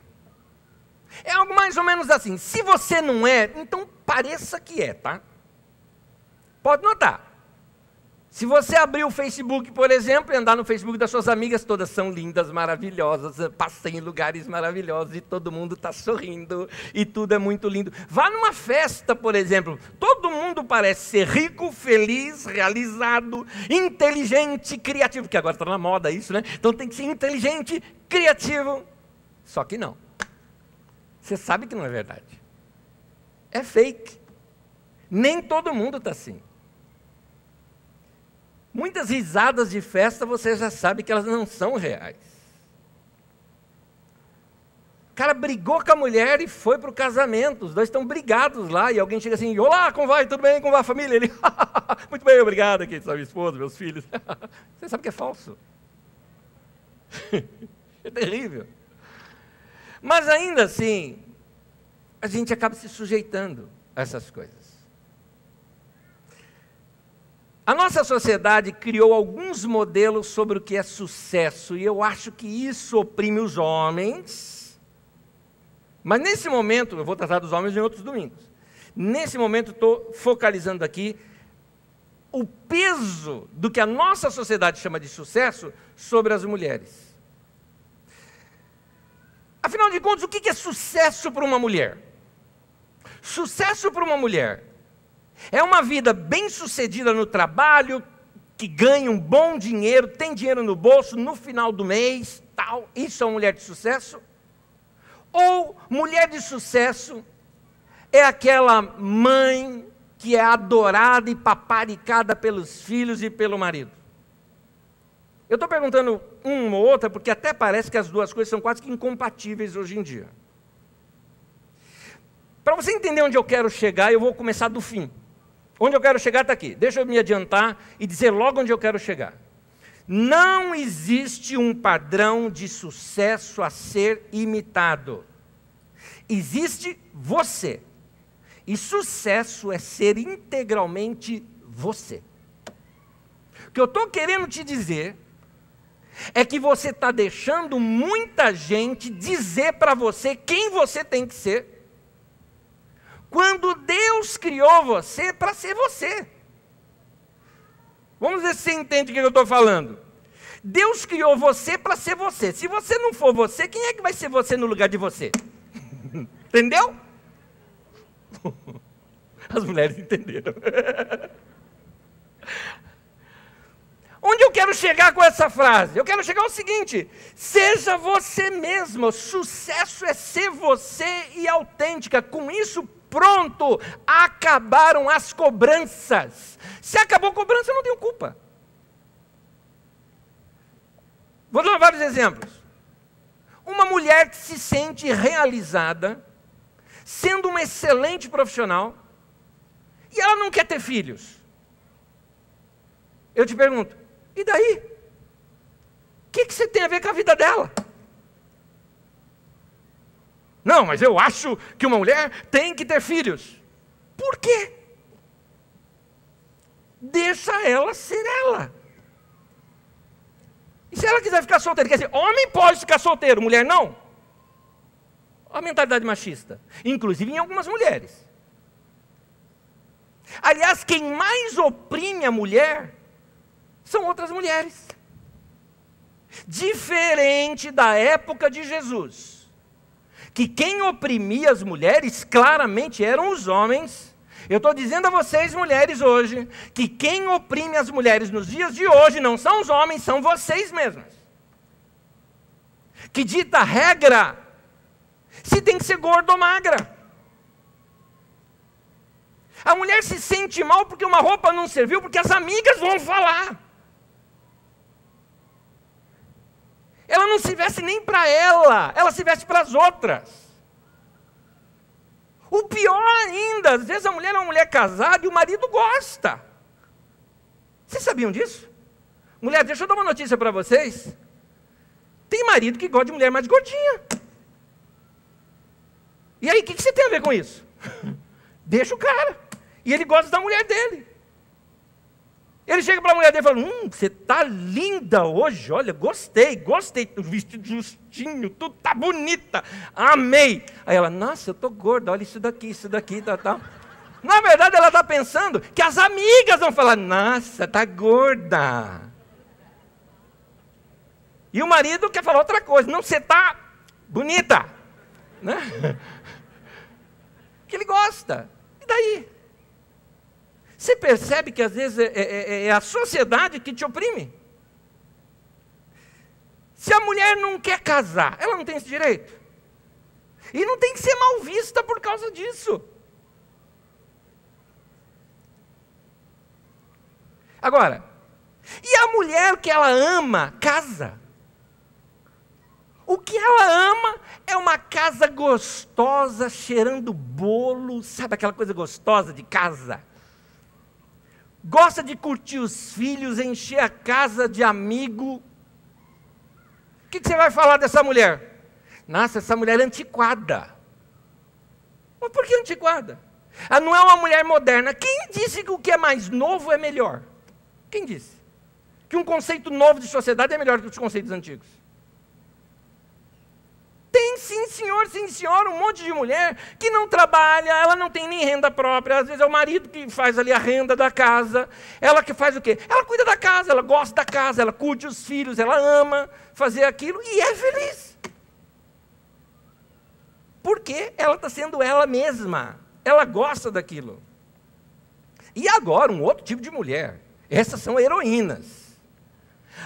É algo mais ou menos assim, se você não é, então pareça que é, tá? Pode notar. Se você abrir o Facebook, por exemplo, e andar no Facebook das suas amigas, todas são lindas, maravilhosas, passei em lugares maravilhosos e todo mundo está sorrindo e tudo é muito lindo. Vá numa festa, por exemplo, todo mundo parece ser rico, feliz, realizado, inteligente, criativo, porque agora está na moda isso, né? Então tem que ser inteligente, criativo, só que não. Você sabe que não é verdade. É fake. Nem todo mundo está assim. Muitas risadas de festa, você já sabe que elas não são reais. O cara brigou com a mulher e foi para o casamento. Os dois estão brigados lá. E alguém chega assim, olá, como vai? Tudo bem? Como vai a família? Ele, muito bem, obrigado. Aqui está minha esposa, meus filhos. Você sabe que é falso. É terrível. Mas ainda assim, a gente acaba se sujeitando a essas coisas. A nossa sociedade criou alguns modelos sobre o que é sucesso, e eu acho que isso oprime os homens. Mas nesse momento, eu vou tratar dos homens em outros domingos. Nesse momento, estou focalizando aqui o peso do que a nossa sociedade chama de sucesso sobre as mulheres. Afinal de contas, o que é sucesso para uma mulher? Sucesso para uma mulher é uma vida bem-sucedida no trabalho, que ganha um bom dinheiro, tem dinheiro no bolso no final do mês, tal. Isso é uma mulher de sucesso? Ou mulher de sucesso é aquela mãe que é adorada e paparicada pelos filhos e pelo marido? Eu estou perguntando uma ou outra, porque até parece que as duas coisas são quase que incompatíveis hoje em dia. Para você entender onde eu quero chegar, eu vou começar do fim. Onde eu quero chegar está aqui. Deixa eu me adiantar e dizer logo onde eu quero chegar. Não existe um padrão de sucesso a ser imitado. Existe você. E sucesso é ser integralmente você. O que eu estou querendo te dizer é que você está deixando muita gente dizer para você quem você tem que ser, quando Deus criou você para ser você. Vamos ver se você entende o que eu estou falando. Deus criou você para ser você. Se você não for você, quem é que vai ser você no lugar de você? Entendeu? As mulheres entenderam. Onde eu quero chegar com essa frase? Eu quero chegar ao seguinte: seja você mesmo. Sucesso é ser você e autêntica. Com isso, pronto, acabaram as cobranças. Se acabou a cobrança, eu não tenho culpa. Vou dar vários exemplos. Uma mulher que se sente realizada, sendo uma excelente profissional, e ela não quer ter filhos. Eu te pergunto, e daí? O que você tem a ver com a vida dela? Não, mas eu acho que uma mulher tem que ter filhos. Por quê? Deixa ela ser ela. E se ela quiser ficar solteira? Quer dizer, homem pode ficar solteiro, mulher não? Olha a mentalidade machista. Inclusive em algumas mulheres. Aliás, quem mais oprime a mulher são outras mulheres. Diferente da época de Jesus, que quem oprimia as mulheres claramente eram os homens. Eu estou dizendo a vocês, mulheres, hoje, que quem oprime as mulheres nos dias de hoje não são os homens, são vocês mesmas. Que dita a regra se tem que ser gordo ou magra. A mulher se sente mal porque uma roupa não serviu, porque as amigas vão falar. Ela não se veste nem para ela se veste para as outras. O pior ainda, às vezes a mulher é uma mulher casada e o marido gosta. Vocês sabiam disso? Mulher, deixa eu dar uma notícia para vocês. Tem marido que gosta de mulher mais gordinha. E aí, o que você tem a ver com isso? Deixa o cara. E ele gosta da mulher dele. Ele chega para a mulher dele e fala, você está linda hoje, olha, gostei, o vestido justinho, tudo está bonita, amei. Aí ela, nossa, eu estou gorda, olha isso daqui, tal. Na verdade, ela está pensando que as amigas vão falar, nossa, está gorda. E o marido quer falar outra coisa, não, você está bonita. Né? Que ele gosta. E daí? Você percebe que às vezes é a sociedade que te oprime? Se a mulher não quer casar, ela não tem esse direito. E não tem que ser mal vista por causa disso. Agora, e a mulher que ela ama, casa? O que ela ama é uma casa gostosa, cheirando bolo, sabe aquela coisa gostosa de casa? Gosta de curtir os filhos, encher a casa de amigo. O que você vai falar dessa mulher? Nossa, essa mulher é antiquada. Mas por que antiquada? Ela não é uma mulher moderna. Quem disse que o que é mais novo é melhor? Quem disse? Que um conceito novo de sociedade é melhor que os conceitos antigos? Tem sim, senhora, um monte de mulher que não trabalha, ela não tem nem renda própria, às vezes é o marido que faz ali a renda da casa, ela que faz o quê? Ela cuida da casa, ela gosta da casa, ela curte os filhos, ela ama fazer aquilo e é feliz. Porque ela está sendo ela mesma, ela gosta daquilo. E agora, um outro tipo de mulher, essas são heroínas.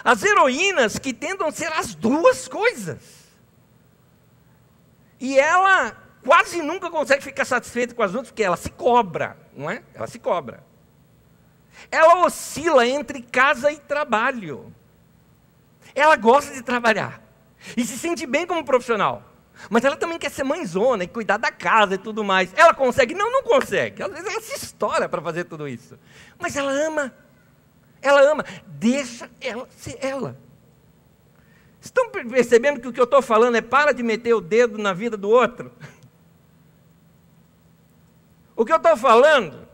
As heroínas que tentam ser as duas coisas. E ela quase nunca consegue ficar satisfeita com as outras, porque ela se cobra, não é? Ela se cobra. Ela oscila entre casa e trabalho. Ela gosta de trabalhar. E se sente bem como profissional. Mas ela também quer ser mãezona e cuidar da casa e tudo mais. Ela consegue? Não, não consegue. Às vezes ela se estoura para fazer tudo isso. Mas ela ama. Ela ama. Deixa ela ser ela. Estão percebendo que o que eu estou falando é para de meter o dedo na vida do outro? O que eu estou falando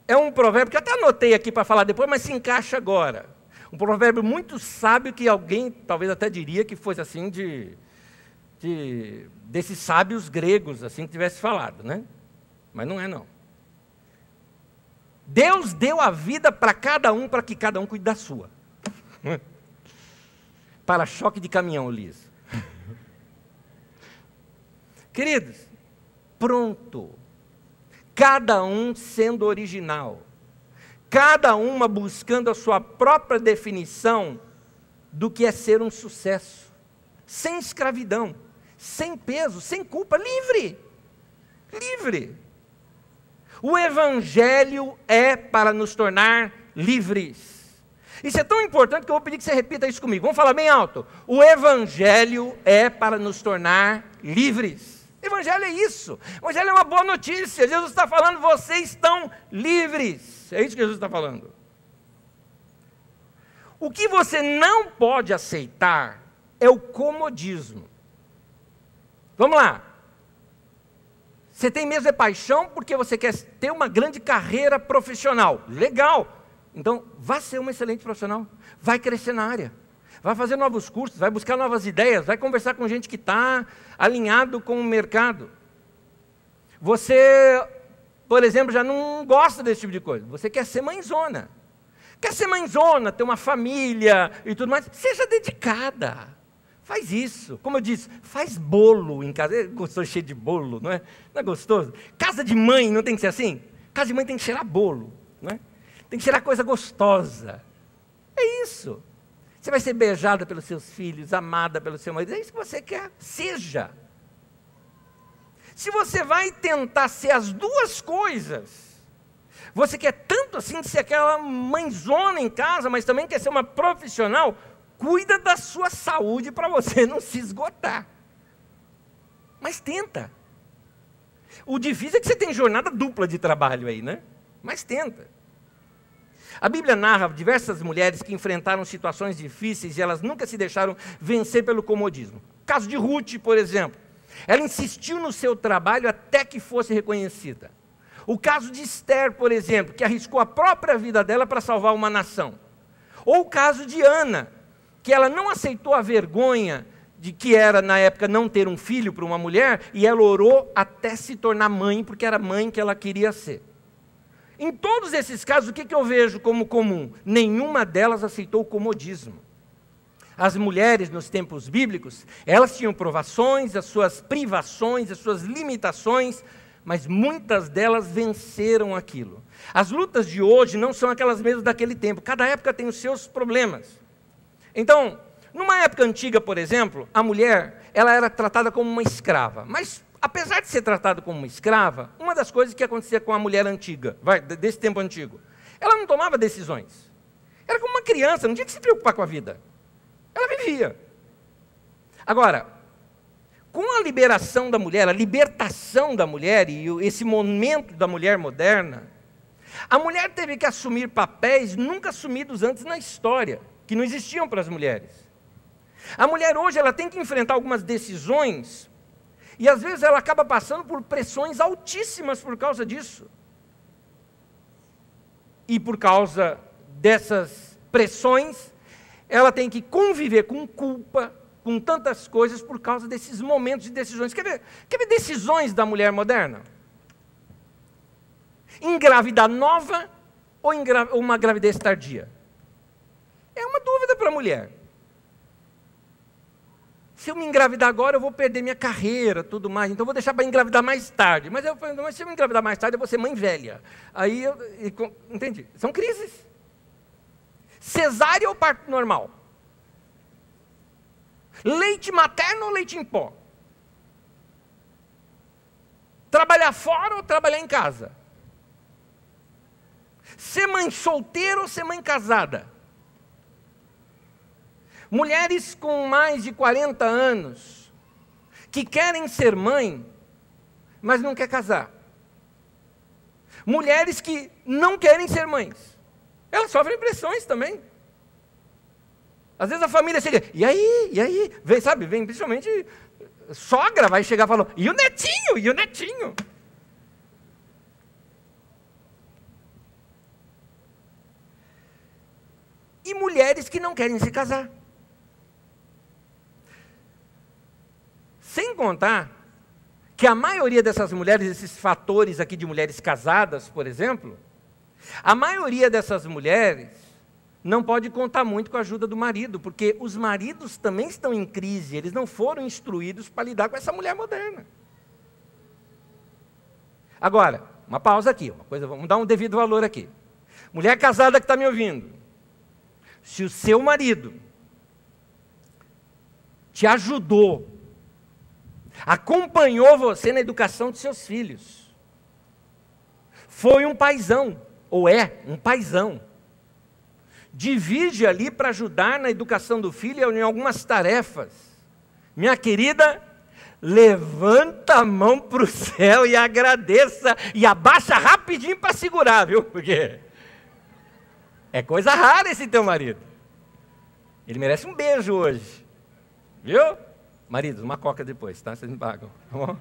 é um provérbio que eu até anotei aqui para falar depois, mas se encaixa agora. Um provérbio muito sábio que alguém talvez até diria que fosse assim desses sábios gregos, assim que tivesse falado, né? Mas não é não. Deus deu a vida para cada um, para que cada um cuide da sua. Para-choque de caminhão liso. Queridos, pronto. Cada um sendo original. Cada uma buscando a sua própria definição do que é ser um sucesso. Sem escravidão, sem peso, sem culpa, livre. Livre. O Evangelho é para nos tornar livres. Isso é tão importante que eu vou pedir que você repita isso comigo. Vamos falar bem alto. O Evangelho é para nos tornar livres. O Evangelho é isso. O Evangelho é uma boa notícia. Jesus está falando, vocês estão livres. É isso que Jesus está falando. O que você não pode aceitar é o comodismo. Vamos lá. Você tem mesmo paixão porque você quer ter uma grande carreira profissional. Legal. Então, vá ser um excelente profissional, vai crescer na área, vai fazer novos cursos, vai buscar novas ideias, vai conversar com gente que está alinhado com o mercado. Você, por exemplo, já não gosta desse tipo de coisa, você quer ser mãezona. Quer ser mãezona, ter uma família e tudo mais, seja dedicada, faz isso. Como eu disse, faz bolo em casa, gostou cheio de bolo, não é? Não é gostoso? Casa de mãe não tem que ser assim? Casa de mãe tem que cheirar bolo, não é? Tem que cheirar coisa gostosa. É isso. Você vai ser beijada pelos seus filhos, amada pelo seu marido. É isso que você quer. Seja. Se você vai tentar ser as duas coisas, você quer tanto assim ser aquela mãezona em casa, mas também quer ser uma profissional, cuida da sua saúde para você não se esgotar. Mas tenta. O difícil é que você tem jornada dupla de trabalho aí, né? Mas tenta. A Bíblia narra diversas mulheres que enfrentaram situações difíceis e elas nunca se deixaram vencer pelo comodismo. O caso de Ruth, por exemplo. Ela insistiu no seu trabalho até que fosse reconhecida. O caso de Esther, por exemplo, que arriscou a própria vida dela para salvar uma nação. Ou o caso de Ana, que ela não aceitou a vergonha de que era, na época, não ter um filho para uma mulher, e ela orou até se tornar mãe, porque era mãe que ela queria ser. Em todos esses casos, o que eu vejo como comum? Nenhuma delas aceitou o comodismo. As mulheres, nos tempos bíblicos, elas tinham provações, as suas privações, as suas limitações, mas muitas delas venceram aquilo. As lutas de hoje não são aquelas mesmas daquele tempo. Cada época tem os seus problemas. Então, numa época antiga, por exemplo, a mulher ela era tratada como uma escrava, mas apesar de ser tratada como uma escrava, uma das coisas que acontecia com a mulher antiga, desse tempo antigo, ela não tomava decisões. Era como uma criança, não tinha que se preocupar com a vida. Ela vivia. Agora, com a liberação da mulher, a libertação da mulher e esse momento da mulher moderna, a mulher teve que assumir papéis nunca assumidos antes na história, que não existiam para as mulheres. A mulher hoje ela tem que enfrentar algumas decisões e às vezes ela acaba passando por pressões altíssimas por causa disso. E por causa dessas pressões, ela tem que conviver com culpa, com tantas coisas por causa desses momentos de decisões. Quer ver decisões da mulher moderna? Engravidar nova ou uma gravidez tardia? É uma dúvida para a mulher. Se eu me engravidar agora, eu vou perder minha carreira, tudo mais. Então, eu vou deixar para engravidar mais tarde. Mas se eu me engravidar mais tarde, eu vou ser mãe velha. Aí, entendi. São crises. Cesárea ou parto normal? Leite materno ou leite em pó? Trabalhar fora ou trabalhar em casa? Ser mãe solteira ou ser mãe casada? Mulheres com mais de 40 anos, que querem ser mãe, mas não querem casar. Mulheres que não querem ser mães. Elas sofrem pressões também. Às vezes a família chega, e aí? Vem, sabe, vem principalmente sogra, vai chegar falando, e o netinho? E mulheres que não querem se casar. Sem contar que a maioria dessas mulheres, esses fatores aqui de mulheres casadas, por exemplo, a maioria dessas mulheres não pode contar muito com a ajuda do marido, porque os maridos também estão em crise, eles não foram instruídos para lidar com essa mulher moderna. Agora, uma pausa aqui, vamos dar um devido valor aqui. Mulher casada que está me ouvindo, se o seu marido te ajudou, acompanhou você na educação de seus filhos, foi um paizão, ou é um paizão, divide ali para ajudar na educação do filho em algumas tarefas, minha querida, levanta a mão para o céu e agradeça, e abaixa rapidinho para segurar, viu? Porque é coisa rara esse teu marido, ele merece um beijo hoje, viu? Maridos, uma coca depois, tá? Vocês me pagam, tá bom?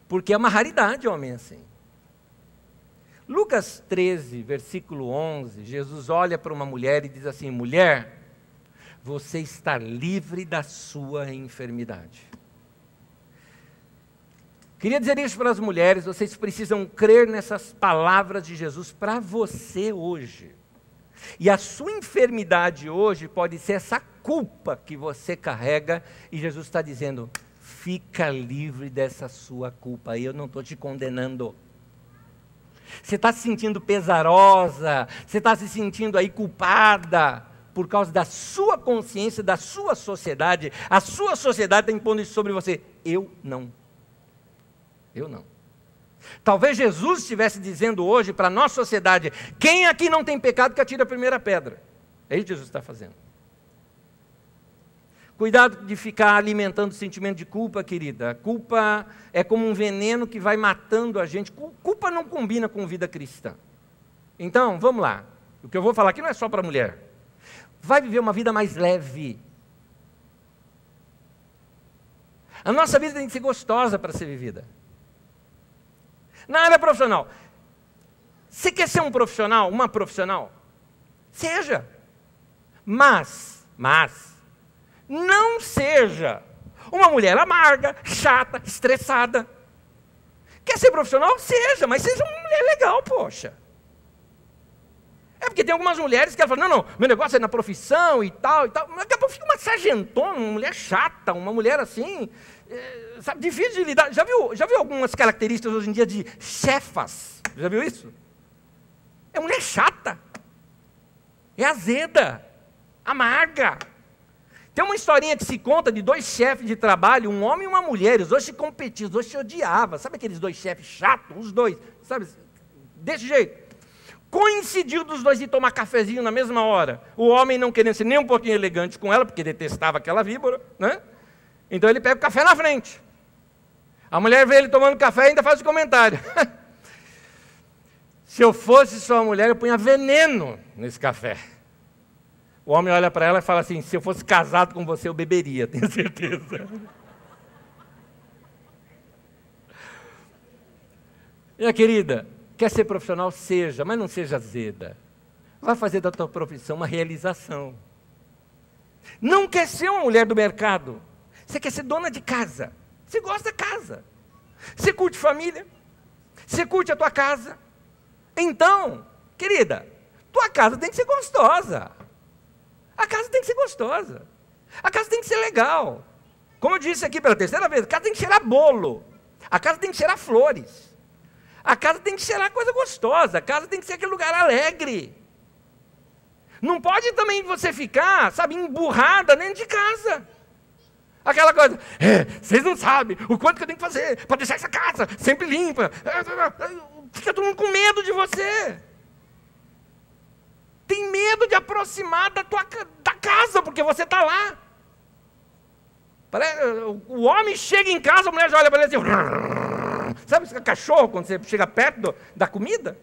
Porque é uma raridade homem assim. Lucas 13, versículo 11, Jesus olha para uma mulher e diz assim, mulher, você está livre da sua enfermidade. Queria dizer isso para as mulheres, vocês precisam crer nessas palavras de Jesus para você hoje. E a sua enfermidade hoje pode ser essa culpa que você carrega, e Jesus está dizendo, fica livre dessa sua culpa, eu não estou te condenando. Você está se sentindo pesarosa, você está se sentindo aí culpada, por causa da sua consciência, da sua sociedade, a sua sociedade está impondo isso sobre você, eu não. Talvez Jesus estivesse dizendo hoje para a nossa sociedade, quem aqui não tem pecado que atire a primeira pedra. É isso que Jesus está fazendo. Cuidado de ficar alimentando o sentimento de culpa, querida. A culpa é como um veneno que vai matando a gente. Culpa não combina com vida cristã. Então, vamos lá. O que eu vou falar aqui não é só para a mulher. Vai viver uma vida mais leve. A nossa vida tem que ser gostosa para ser vivida. Na área profissional, você quer ser um profissional, uma profissional? Seja. Mas, não seja uma mulher amarga, chata, estressada. Quer ser profissional? Seja, mas seja uma mulher legal, poxa. É porque tem algumas mulheres que elas falam, não, meu negócio é na profissão e tal. Daqui a pouco fica uma sargentona, uma mulher chata, uma mulher assim, sabe, difícil de lidar. Já viu algumas características hoje em dia de chefas? Já viu isso? É mulher chata, é azeda, amarga. Tem uma historinha que se conta de dois chefes de trabalho, um homem e uma mulher, os dois se competiam, os dois se odiavam. Sabe aqueles dois chefes chatos? Os dois, sabe, desse jeito. Coincidiu dos dois ir tomar cafezinho na mesma hora. O homem não querendo ser nem um pouquinho elegante com ela, porque detestava aquela víbora, né? Então ele pega o café na frente. A mulher vê ele tomando café e ainda faz o comentário. Se eu fosse sua mulher, eu punha veneno nesse café. O homem olha para ela e fala assim, se eu fosse casado com você, eu beberia, tenho certeza. Minha querida, quer ser profissional? Seja, mas não seja azeda. Vai fazer da tua profissão uma realização. Não quer ser uma mulher do mercado. Você quer ser dona de casa. Você gosta da casa. Você curte família. Você curte a tua casa. Então, querida, tua casa tem que ser gostosa. A casa tem que ser gostosa. A casa tem que ser legal. Como eu disse aqui pela terceira vez, a casa tem que cheirar bolo. A casa tem que cheirar flores. A casa tem que cheirar coisa gostosa. A casa tem que ser aquele lugar alegre. Não pode também você ficar, sabe, emburrada dentro de casa. Aquela coisa, vocês não sabem o quanto que eu tenho que fazer para deixar essa casa sempre limpa. Fica todo mundo com medo de você. Tem medo de aproximar da casa, porque você está lá. O homem chega em casa, a mulher já olha para ele assim, sabe esse cachorro quando você chega perto da comida?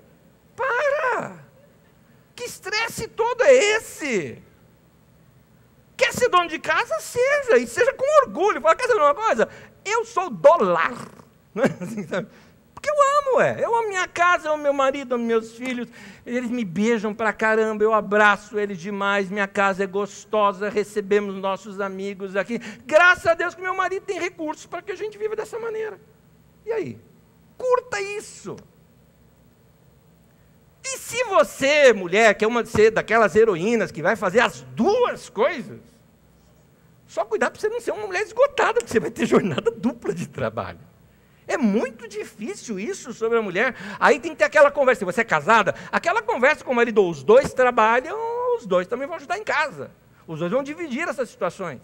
Para! Que estresse todo é esse? Quer ser dono de casa? Seja, e seja com orgulho. Fala, quer saber uma coisa? Eu sou do lar. Não é assim, sabe? Porque eu amo minha casa, eu amo meu marido, eu amo meus filhos, eles me beijam pra caramba, eu abraço eles demais, minha casa é gostosa, recebemos nossos amigos aqui, graças a Deus que meu marido tem recursos para que a gente viva dessa maneira. E aí? Curta isso. E se você, mulher, quer ser daquelas heroínas que vai fazer as duas coisas, só cuidar para você não ser uma mulher esgotada, porque você vai ter jornada dupla de trabalho. É muito difícil isso sobre a mulher. Aí tem que ter aquela conversa, se você é casada, aquela conversa com o marido, os dois trabalham, os dois também vão ajudar em casa. Os dois vão dividir essas situações.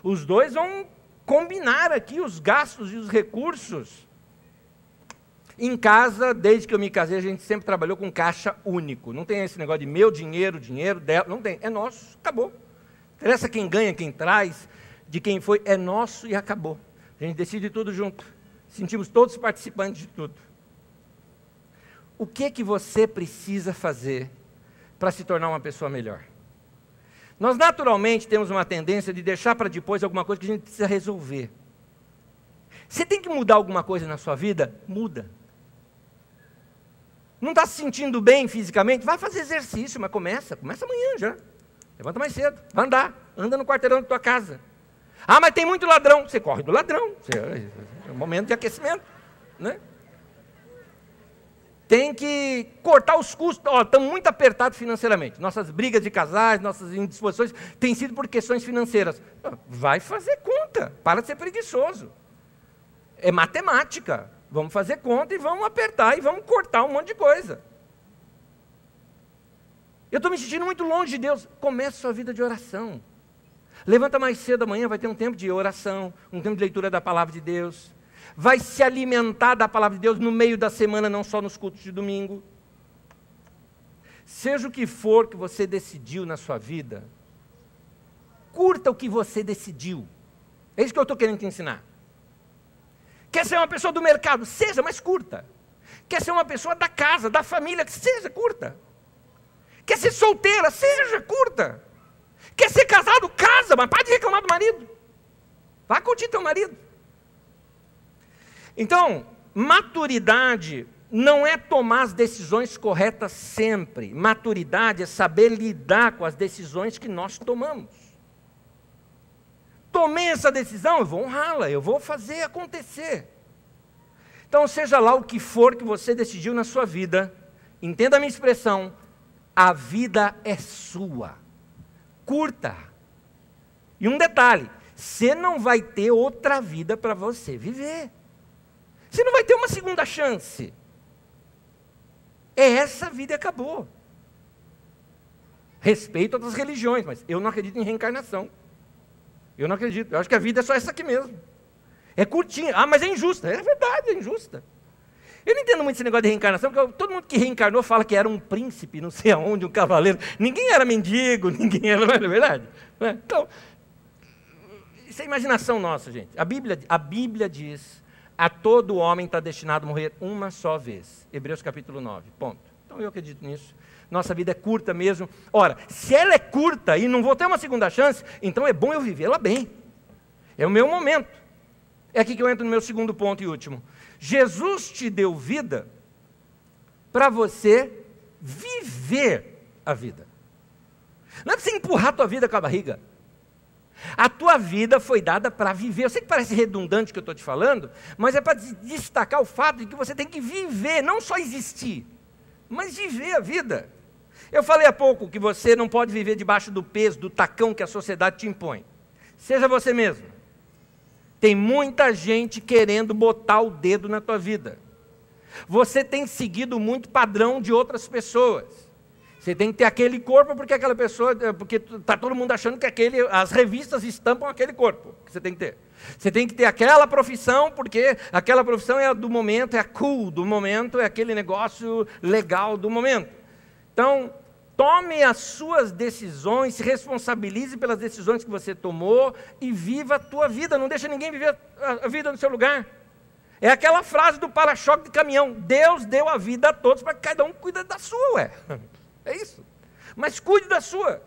Os dois vão combinar aqui os gastos e os recursos. Em casa, desde que eu me casei, a gente sempre trabalhou com caixa único. Não tem esse negócio de meu dinheiro, dinheiro dela, não tem. É nosso, acabou. Não interessa quem ganha, quem traz, de quem foi, é nosso e acabou. A gente decide tudo junto. Sentimos todos participantes de tudo. O que você precisa fazer para se tornar uma pessoa melhor? Nós naturalmente temos uma tendência de deixar para depois alguma coisa que a gente precisa resolver. Você tem que mudar alguma coisa na sua vida? Muda. Não está se sentindo bem fisicamente? Vai fazer exercício, mas começa amanhã já. Levanta mais cedo, vai andar, anda no quarteirão da tua casa. Ah, mas tem muito ladrão. Você corre do ladrão. É um momento de aquecimento, né? Tem que cortar os custos. Estamos muito apertados financeiramente. Nossas brigas de casais, nossas indisposições têm sido por questões financeiras. Vai fazer conta. Para de ser preguiçoso. É matemática. Vamos fazer conta e vamos apertar e vamos cortar um monte de coisa. Eu estou me sentindo muito longe de Deus. Comece sua vida de oração. Levanta mais cedo amanhã, vai ter um tempo de oração, um tempo de leitura da palavra de Deus. Vai se alimentar da palavra de Deus no meio da semana, não só nos cultos de domingo. Seja o que for que você decidiu na sua vida, curta o que você decidiu. É isso que eu estou querendo te ensinar. Quer ser uma pessoa do mercado? Seja, mas curta. Quer ser uma pessoa da casa, da família? Seja, curta. Quer ser solteira? Seja, curta. Quer ser casado? Casa, mas para de reclamar do marido. Vai curtir teu marido. Então, maturidade não é tomar as decisões corretas sempre. Maturidade é saber lidar com as decisões que nós tomamos. Tomei essa decisão, eu vou honrá-la, eu vou fazer acontecer. Então, seja lá o que for que você decidiu na sua vida, entenda a minha expressão, a vida é sua. Curta. E um detalhe, você não vai ter outra vida para você viver. Você não vai ter uma segunda chance. É essa vida e acabou. Respeito outras religiões, mas eu não acredito em reencarnação. Eu não acredito. Eu acho que a vida é só essa aqui mesmo. É curtinha. Ah, mas é injusta. É verdade, é injusta. Eu não entendo muito esse negócio de reencarnação, porque todo mundo que reencarnou fala que era um príncipe, não sei aonde, um cavaleiro. Ninguém era mendigo, ninguém era, não é verdade? Então, isso é imaginação nossa, gente. A Bíblia diz, a todo homem está destinado a morrer uma só vez. Hebreus capítulo 9, ponto. Então eu acredito nisso. Nossa vida é curta mesmo. Ora, se ela é curta e não vou ter uma segunda chance, então é bom eu vivê-la bem. É o meu momento. É aqui que eu entro no meu segundo ponto e último. Jesus te deu vida para você viver a vida. Não é para você empurrar a tua vida com a barriga. A tua vida foi dada para viver. Eu sei que parece redundante o que eu estou te falando, mas é para destacar o fato de que você tem que viver, não só existir, mas viver a vida. Eu falei há pouco que você não pode viver debaixo do peso, do tacão que a sociedade te impõe. Seja você mesmo. Tem muita gente querendo botar o dedo na tua vida. Você tem seguido muito padrão de outras pessoas. Você tem que ter aquele corpo porque aquela pessoa, porque está todo mundo achando que as revistas estampam aquele corpo que você tem que ter. Você tem que ter aquela profissão porque aquela profissão é a do momento, é a cool do momento, é aquele negócio legal do momento. Então, tome as suas decisões, se responsabilize pelas decisões que você tomou e viva a tua vida. Não deixa ninguém viver a vida no seu lugar. É aquela frase do para-choque de caminhão. Deus deu a vida a todos para que cada um cuide da sua, ué. É isso. Mas cuide da sua.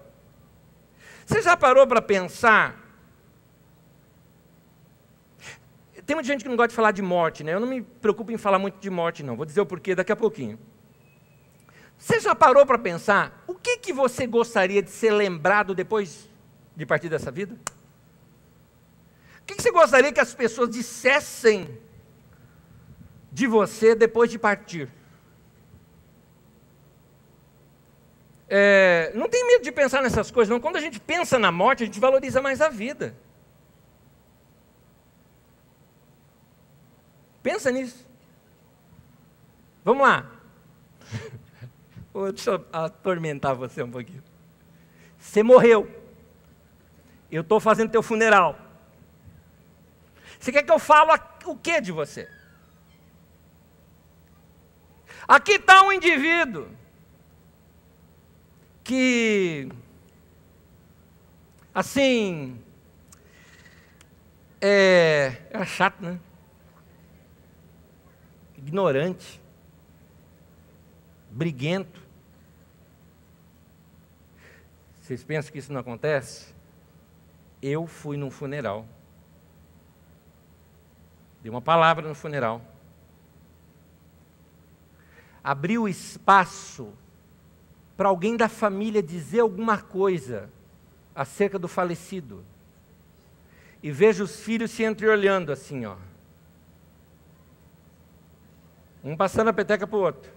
Você já parou para pensar? Tem muita gente que não gosta de falar de morte, né? Eu não me preocupo em falar muito de morte, não. Vou dizer o porquê daqui a pouquinho. Você já parou para pensar o que você gostaria de ser lembrado depois de partir dessa vida? O que você gostaria que as pessoas dissessem de você depois de partir? Não tem medo de pensar nessas coisas, não. Quando a gente pensa na morte, a gente valoriza mais a vida. Pensa nisso. Vamos lá. Deixa eu atormentar você um pouquinho. Você morreu. Eu estou fazendo teu funeral. Você quer que eu fale o que de você? Aqui está um indivíduo que, assim, era chato, né? Ignorante, briguento. Vocês pensam que isso não acontece? Eu fui num funeral. Dei uma palavra no funeral. Abriu espaço para alguém da família dizer alguma coisa acerca do falecido. E vejo os filhos se entreolhando assim, ó. Um passando a peteca para o outro.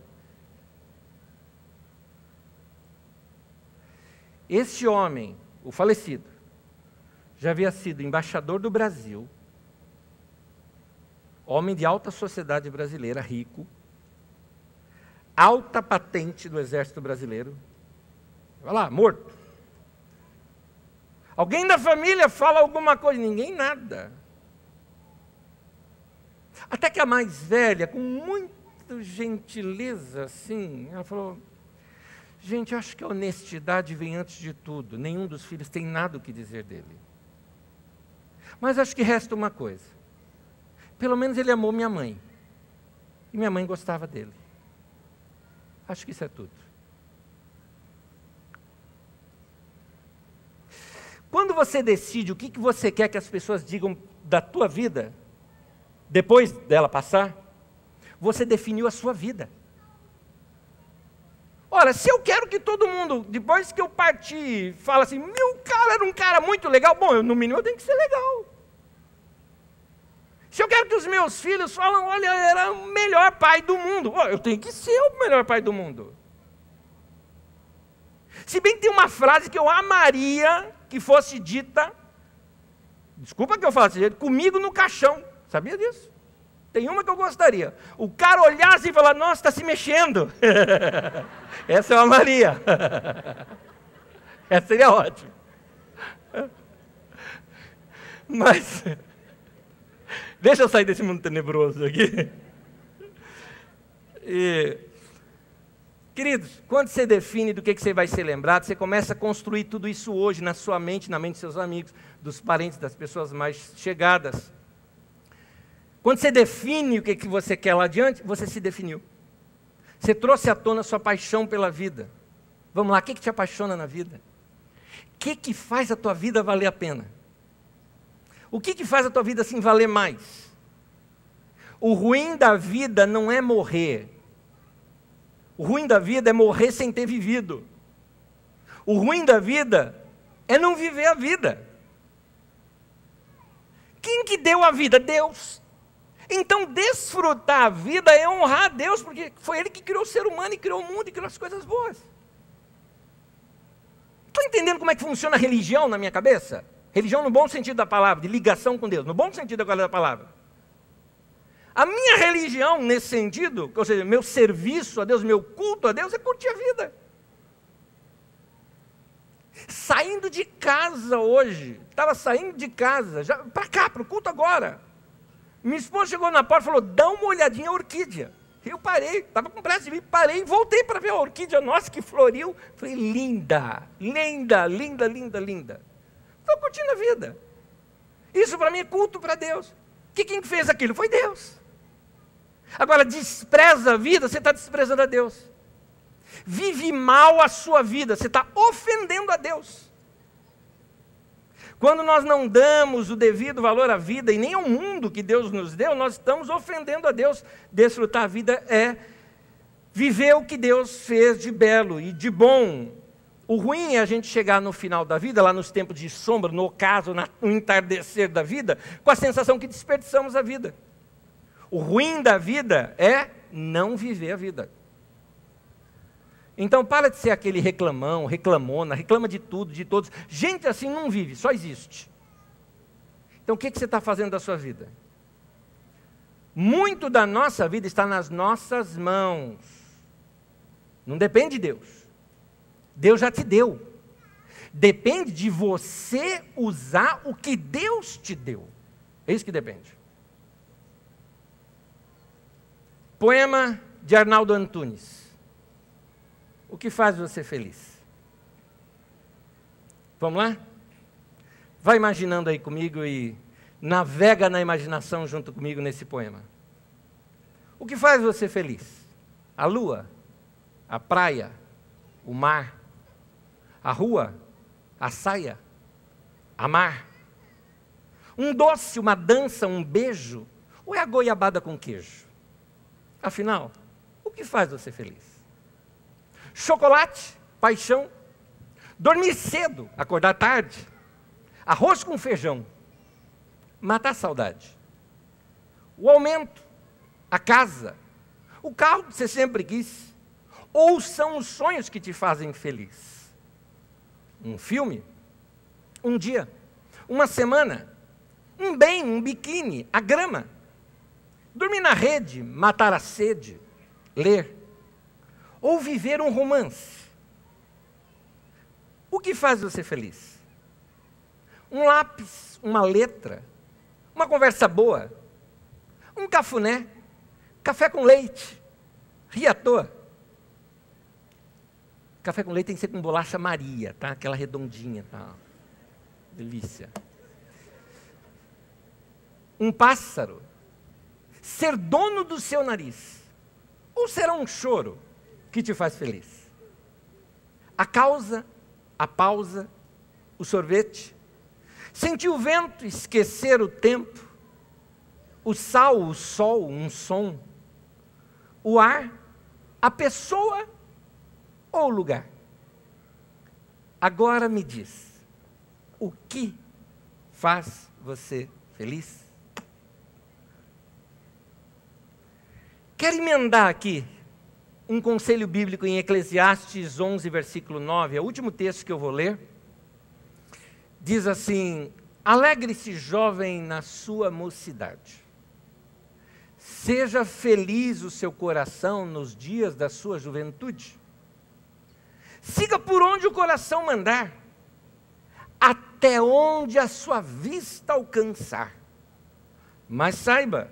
Esse homem, o falecido, já havia sido embaixador do Brasil, homem de alta sociedade brasileira, rico, alta patente do Exército Brasileiro. Vai lá, morto. Alguém da família fala alguma coisa, ninguém nada. Até que a mais velha, com muita gentileza, assim, ela falou: gente, eu acho que a honestidade vem antes de tudo. Nenhum dos filhos tem nada o que dizer dele. Mas acho que resta uma coisa. Pelo menos ele amou minha mãe. E minha mãe gostava dele. Acho que isso é tudo. Quando você decide o que você quer que as pessoas digam da tua vida, depois dela passar, você definiu a sua vida. Ora, se eu quero que todo mundo, depois que eu partir, fala assim, meu cara era um cara muito legal, bom, no mínimo eu tenho que ser legal. Se eu quero que os meus filhos falem, olha, era o melhor pai do mundo, eu tenho que ser o melhor pai do mundo. Se bem que tem uma frase que eu amaria que fosse dita, desculpa que eu falo desse jeito, comigo no caixão, sabia disso? Tem uma que eu gostaria. O cara olhar assim e falar, nossa, está se mexendo. Essa eu amaria. Essa seria ótima. Mas, deixa eu sair desse mundo tenebroso aqui. Queridos, quando você define do que você vai ser lembrado, você começa a construir tudo isso hoje na sua mente, na mente dos seus amigos, dos parentes, das pessoas mais chegadas. Quando você define o que você quer lá adiante, você se definiu. Você trouxe à tona a sua paixão pela vida. Vamos lá, o que te apaixona na vida? O que faz a tua vida valer a pena? O que faz a tua vida assim valer mais? O ruim da vida não é morrer. O ruim da vida é morrer sem ter vivido. O ruim da vida é não viver a vida. Quem que deu a vida? Deus. Então, desfrutar a vida é honrar a Deus, porque foi Ele que criou o ser humano, e criou o mundo, e criou as coisas boas. Estou entendendo como é que funciona a religião na minha cabeça? Religião no bom sentido da palavra, de ligação com Deus, no bom sentido da palavra. A minha religião, nesse sentido, ou seja, meu serviço a Deus, meu culto a Deus, é curtir a vida. Saindo de casa hoje, estava saindo de casa, para cá, para o culto agora. Minha esposa chegou na porta e falou, dá uma olhadinha a orquídea. Eu parei, estava com pressa de vir, parei e voltei para ver a orquídea nossa que floriu. Falei, linda, linda, linda, linda, linda. Estou curtindo a vida. Isso para mim é culto para Deus. Quem fez aquilo? Foi Deus. Agora, despreza a vida, você está desprezando a Deus. Vive mal a sua vida, você está ofendendo a Deus. Quando nós não damos o devido valor à vida e nem ao mundo que Deus nos deu, nós estamos ofendendo a Deus. Desfrutar a vida é viver o que Deus fez de belo e de bom. O ruim é a gente chegar no final da vida, lá nos tempos de sombra, no ocaso, no entardecer da vida, com a sensação que desperdiçamos a vida. O ruim da vida é não viver a vida. Então, para de ser aquele reclamão, reclamona, reclama de tudo, de todos. Gente assim não vive, só existe. Então, o que você está fazendo da sua vida? Muito da nossa vida está nas nossas mãos. Não depende de Deus. Deus já te deu. Depende de você usar o que Deus te deu. É isso que depende. Poema de Arnaldo Antunes. O que faz você feliz? Vamos lá? Vai imaginando aí comigo e navega na imaginação junto comigo nesse poema. O que faz você feliz? A lua? A praia? O mar? A rua? A saia? Amar? Um doce, uma dança, um beijo? Ou é a goiabada com queijo? Afinal, o que faz você feliz? Chocolate, paixão, dormir cedo, acordar tarde, arroz com feijão, matar a saudade, o aumento, a casa, o carro que você sempre quis, ou são os sonhos que te fazem feliz? Um filme, um dia, uma semana, um bem, um biquíni, a grama, dormir na rede, matar a sede, ler, ou viver um romance. O que faz você feliz? Um lápis, uma letra, uma conversa boa, um cafuné, café com leite, rir à toa. Café com leite tem que ser com bolacha Maria, tá? Aquela redondinha, tá? Delícia. Um pássaro, ser dono do seu nariz, ou será um choro que te faz feliz? A causa, a pausa, o sorvete, sentir o vento, esquecer o tempo, o sal, o sol, um som, o ar, a pessoa ou o lugar? Agora me diz, o que faz você feliz? Quero emendar aqui um conselho bíblico em Eclesiastes 11, versículo 9, é o último texto que eu vou ler. Diz assim: alegre-se, jovem, na sua mocidade. Seja feliz o seu coração nos dias da sua juventude. Siga por onde o coração mandar, até onde a sua vista alcançar. Mas saiba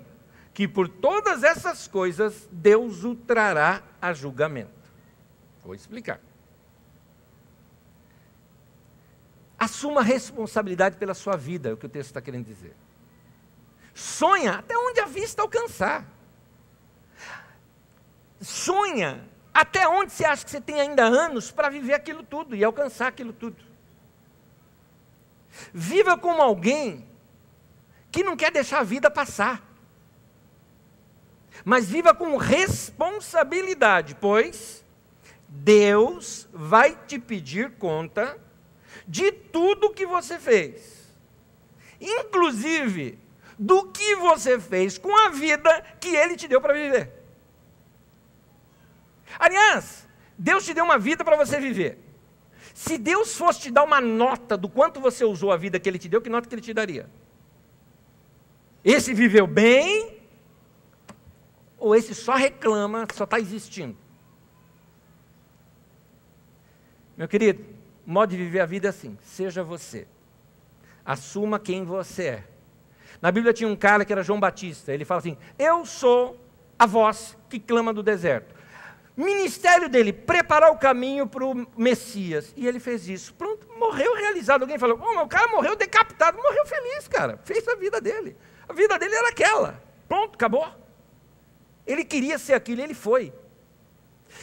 que por todas essas coisas Deus o trará a julgamento. Vou explicar. Assuma a responsabilidade pela sua vida, é o que o texto está querendo dizer. Sonha até onde a vista alcançar. Sonha Até onde você acha que você tem ainda anos para viver aquilo tudo e alcançar aquilo tudo? Viva como alguém que não quer deixar a vida passar. Mas viva com responsabilidade, pois Deus vai te pedir conta de tudo que você fez. Inclusive, do que você fez com a vida que Ele te deu para viver. Aliás, Deus te deu uma vida para você viver. Se Deus fosse te dar uma nota do quanto você usou a vida que Ele te deu, que nota que Ele te daria? Esse viveu bem, ou esse só reclama, só está existindo? Meu querido, o modo de viver a vida é assim: seja você. Assuma quem você é. Na Bíblia tinha um cara que era João Batista. Ele fala assim: eu sou a voz que clama do deserto. Ministério dele, preparar o caminho para o Messias. E ele fez isso. Pronto, morreu realizado. Alguém falou: oh, o cara morreu decapitado. Morreu feliz, cara. Fez a vida dele. A vida dele era aquela. Pronto, acabou. Ele queria ser aquilo, ele foi.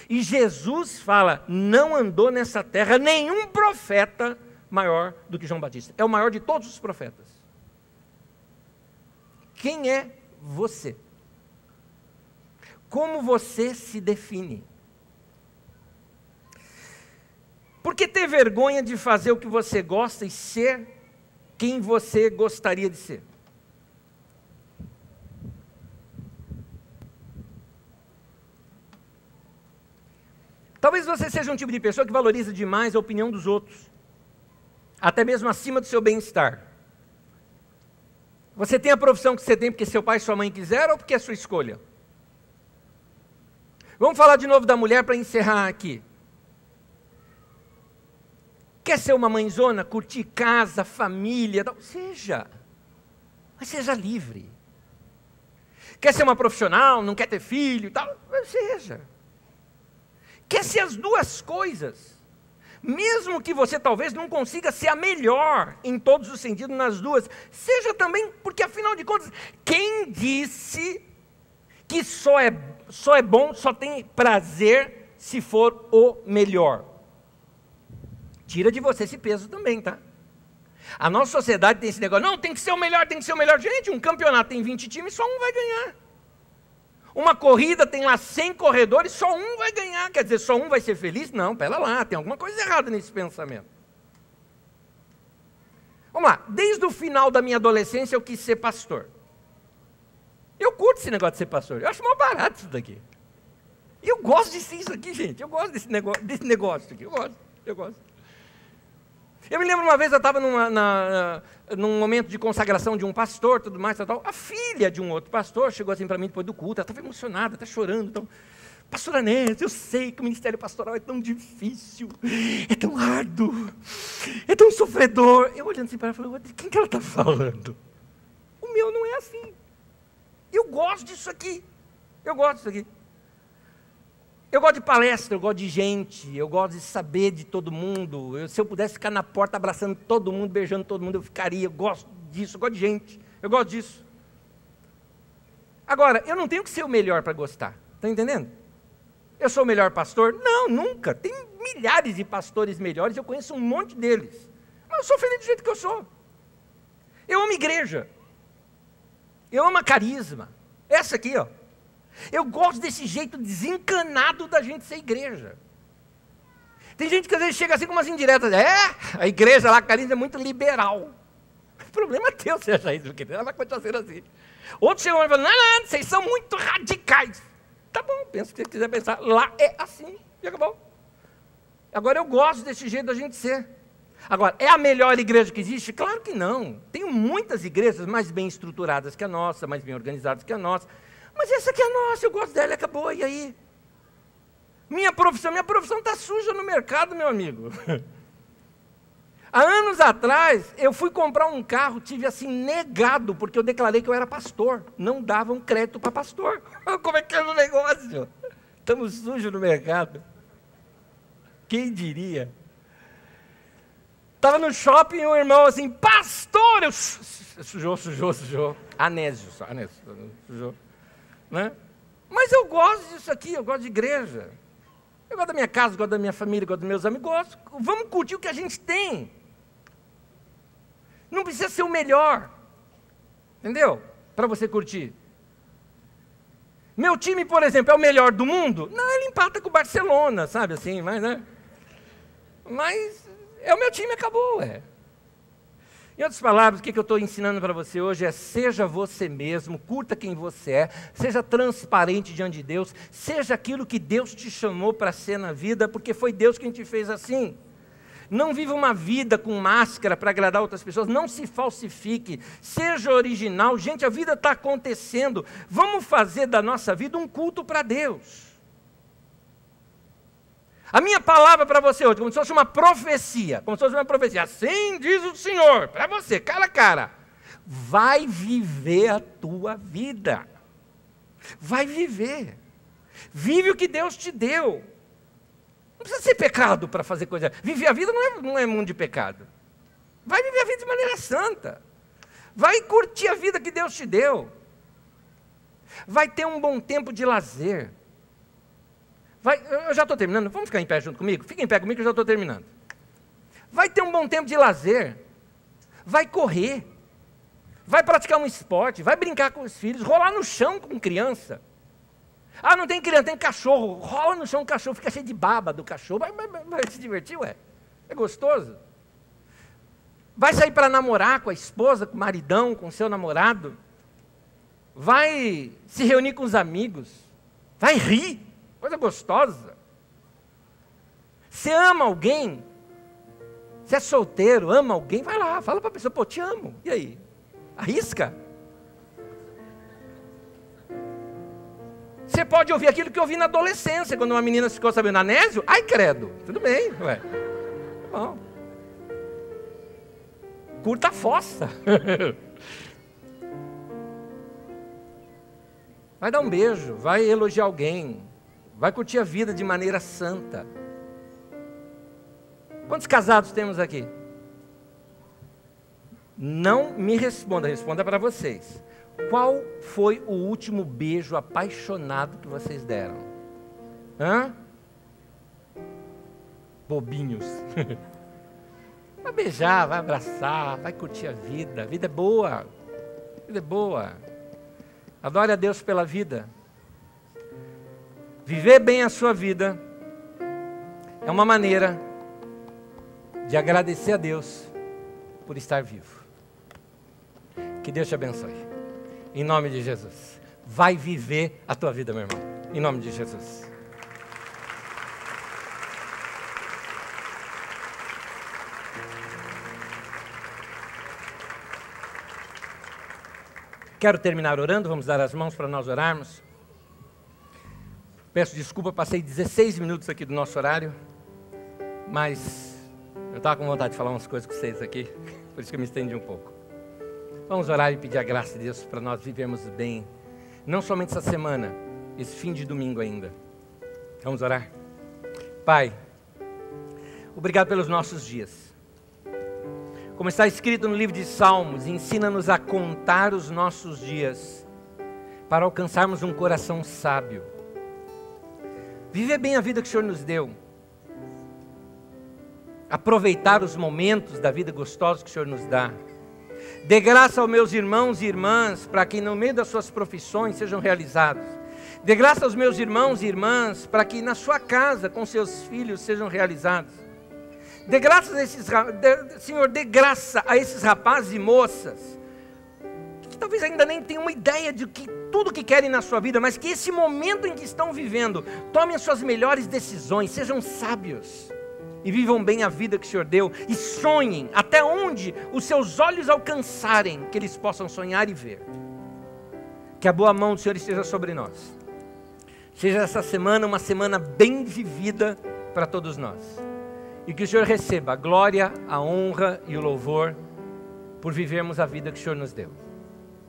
E Jesus fala: não andou nessa terra nenhum profeta maior do que João Batista. É o maior de todos os profetas. Quem é você? Como você se define? Por que ter vergonha de fazer o que você gosta e ser quem você gostaria de ser? Talvez você seja um tipo de pessoa que valoriza demais a opinião dos outros, até mesmo acima do seu bem-estar. Você tem a profissão que você tem porque seu pai e sua mãe quiseram ou porque é sua escolha? Vamos falar de novo da mulher para encerrar aqui. Quer ser uma mãezona, curtir casa, família? Tal? Seja, mas seja livre. Quer ser uma profissional, não quer ter filho? Tal? Seja. Quer ser as duas coisas. Mesmo que você talvez não consiga ser a melhor em todos os sentidos nas duas, seja também, porque afinal de contas, quem disse que só é bom, só tem prazer se for o melhor? Tira de você esse peso também, tá? A nossa sociedade tem esse negócio: não, tem que ser o melhor, tem que ser o melhor. Gente, um campeonato tem 20 times, só um vai ganhar. Uma corrida tem lá 100 corredores, só um vai ganhar. Quer dizer, só um vai ser feliz? Não, pera lá, tem alguma coisa errada nesse pensamento. Vamos lá, desde o final da minha adolescência eu quis ser pastor. Eu curto esse negócio de ser pastor, eu acho mal barato isso daqui. Eu gosto de ser isso aqui, gente, eu gosto desse negócio aqui, eu gosto. Eu me lembro uma vez, eu estava num momento de consagração de um pastor, tudo mais, tal. A filha de um outro pastor chegou assim para mim depois do culto, ela estava emocionada, está chorando. Então, pastora Nézia, eu sei que o ministério pastoral é tão difícil, é tão árduo, é tão sofredor. Eu olhando assim para ela, falei: de quem que ela está falando? O meu não é assim. Eu gosto disso aqui, eu gosto disso aqui. Eu gosto de palestra, eu gosto de gente, eu gosto de saber de todo mundo. Se eu pudesse ficar na porta abraçando todo mundo, beijando todo mundo, eu ficaria. Eu gosto disso, eu gosto de gente, eu gosto disso. Agora, eu não tenho que ser o melhor para gostar, está entendendo? Eu sou o melhor pastor? Não, nunca. Tem milhares de pastores melhores, eu conheço um monte deles. Mas eu sou feliz do jeito que eu sou. Eu amo igreja. Eu amo a carisma. Essa aqui, ó. Eu gosto desse jeito desencanado da gente ser igreja. Tem gente que às vezes chega assim com umas indiretas: a igreja lá, a carisma é muito liberal. O problema é teu se achar isso, porque ela vai continuar sendo assim. Outros chegam e falam: não, vocês são muito radicais. Tá bom, pensa o que você quiser pensar, lá é assim, e acabou. Agora eu gosto desse jeito da gente ser. Agora, é a melhor igreja que existe? Claro que não. Tem muitas igrejas mais bem estruturadas que a nossa, mais bem organizadas que a nossa. Mas essa aqui é nossa, eu gosto dela, acabou, e aí? Minha profissão está suja no mercado, meu amigo. Há anos atrás, eu fui comprar um carro, tive assim negado, porque eu declarei que eu era pastor. Não davam crédito para pastor. Como é que é o negócio? Estamos sujos no mercado. Quem diria? Estava no shopping e um irmão assim: pastor! Eu... Sujou. Anésio, sujou. Né? Mas eu gosto disso aqui, eu gosto de igreja. Eu gosto da minha casa, gosto da minha família, gosto dos meus amigos, gosto. Vamos curtir o que a gente tem. Não precisa ser o melhor. Entendeu? Para você curtir. Meu time, por exemplo, é o melhor do mundo? Não, ele empata com o Barcelona, sabe assim, mas, né? Mas é o meu time, acabou, Em outras palavras, o que eu estou ensinando para você hoje é: seja você mesmo, curta quem você é, seja transparente diante de Deus, seja aquilo que Deus te chamou para ser na vida, porque foi Deus quem te fez assim. Não viva uma vida com máscara para agradar outras pessoas, não se falsifique, seja original. Gente, a vida está acontecendo, vamos fazer da nossa vida um culto para Deus. A minha palavra para você hoje, como se fosse uma profecia, assim diz o Senhor, para você, cara a cara, vai viver a tua vida, vai viver, vive o que Deus te deu. Não precisa ser pecado para fazer coisa. Viver a vida não é mundo de pecado. Vai viver a vida de maneira santa. Vai curtir a vida que Deus te deu. Vai ter um bom tempo de lazer. Eu já estou terminando. Vamos ficar em pé junto comigo? Fica em pé comigo que eu já estou terminando. Vai ter um bom tempo de lazer. Vai correr. Vai praticar um esporte. Vai brincar com os filhos. Rolar no chão com criança. Ah, não tem criança, tem cachorro. Rola no chão o cachorro, fica cheio de baba do cachorro. Vai se divertir, É gostoso. Vai sair para namorar com a esposa, com o maridão, com o seu namorado. Vai se reunir com os amigos. Vai rir. Coisa gostosa. Você ama alguém? Você é solteiro, ama alguém? Vai lá, fala para a pessoa, pô, te amo. E aí? Arrisca? Você pode ouvir aquilo que eu ouvi na adolescência, quando uma menina ficou sabendo anésio. Ai, credo. Tudo bem, Tá bom. Curta a fossa. Vai dar um beijo, vai elogiar alguém, vai curtir a vida de maneira santa. Quantos casados temos aqui? Não me responda, responda para vocês. Qual foi o último beijo apaixonado que vocês deram? Bobinhos. Vai beijar, vai abraçar, vai curtir a vida. A vida é boa. A vida é boa. Adore a Deus pela vida. Viver bem a sua vida é uma maneira de agradecer a Deus por estar vivo. Que Deus te abençoe. Em nome de Jesus. Vai viver a tua vida, meu irmão. Em nome de Jesus. Quero terminar orando, vamos dar as mãos para nós orarmos. Peço desculpa, passei 16 minutos aqui do nosso horário, mas eu estava com vontade de falar umas coisas com vocês aqui, por isso que eu me estendi um pouco. Vamos orar e pedir a graça de Deus para nós vivermos bem, não somente essa semana, esse fim de domingo ainda. Vamos orar? Pai, obrigado pelos nossos dias. Como está escrito no livro de Salmos, ensina-nos a contar os nossos dias, para alcançarmos um coração sábio. Viver bem a vida que o Senhor nos deu. Aproveitar os momentos da vida gostosa que o Senhor nos dá. Dê graça aos meus irmãos e irmãs, para que no meio das suas profissões sejam realizados. Dê graça aos meus irmãos e irmãs, para que na sua casa, com seus filhos, sejam realizados. Dê graça a esses, Senhor, dê graça a esses rapazes e moças, que talvez ainda nem tenham uma ideia de tudo que querem na sua vida, mas que esse momento em que estão vivendo, tomem as suas melhores decisões, sejam sábios. E vivam bem a vida que o Senhor deu. E sonhem até onde os seus olhos alcançarem, que eles possam sonhar e ver. Que a boa mão do Senhor esteja sobre nós. Seja essa semana uma semana bem vivida para todos nós. E que o Senhor receba a glória, a honra e o louvor por vivermos a vida que o Senhor nos deu.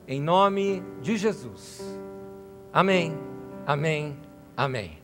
Em nome de Jesus. Amém, amém, amém.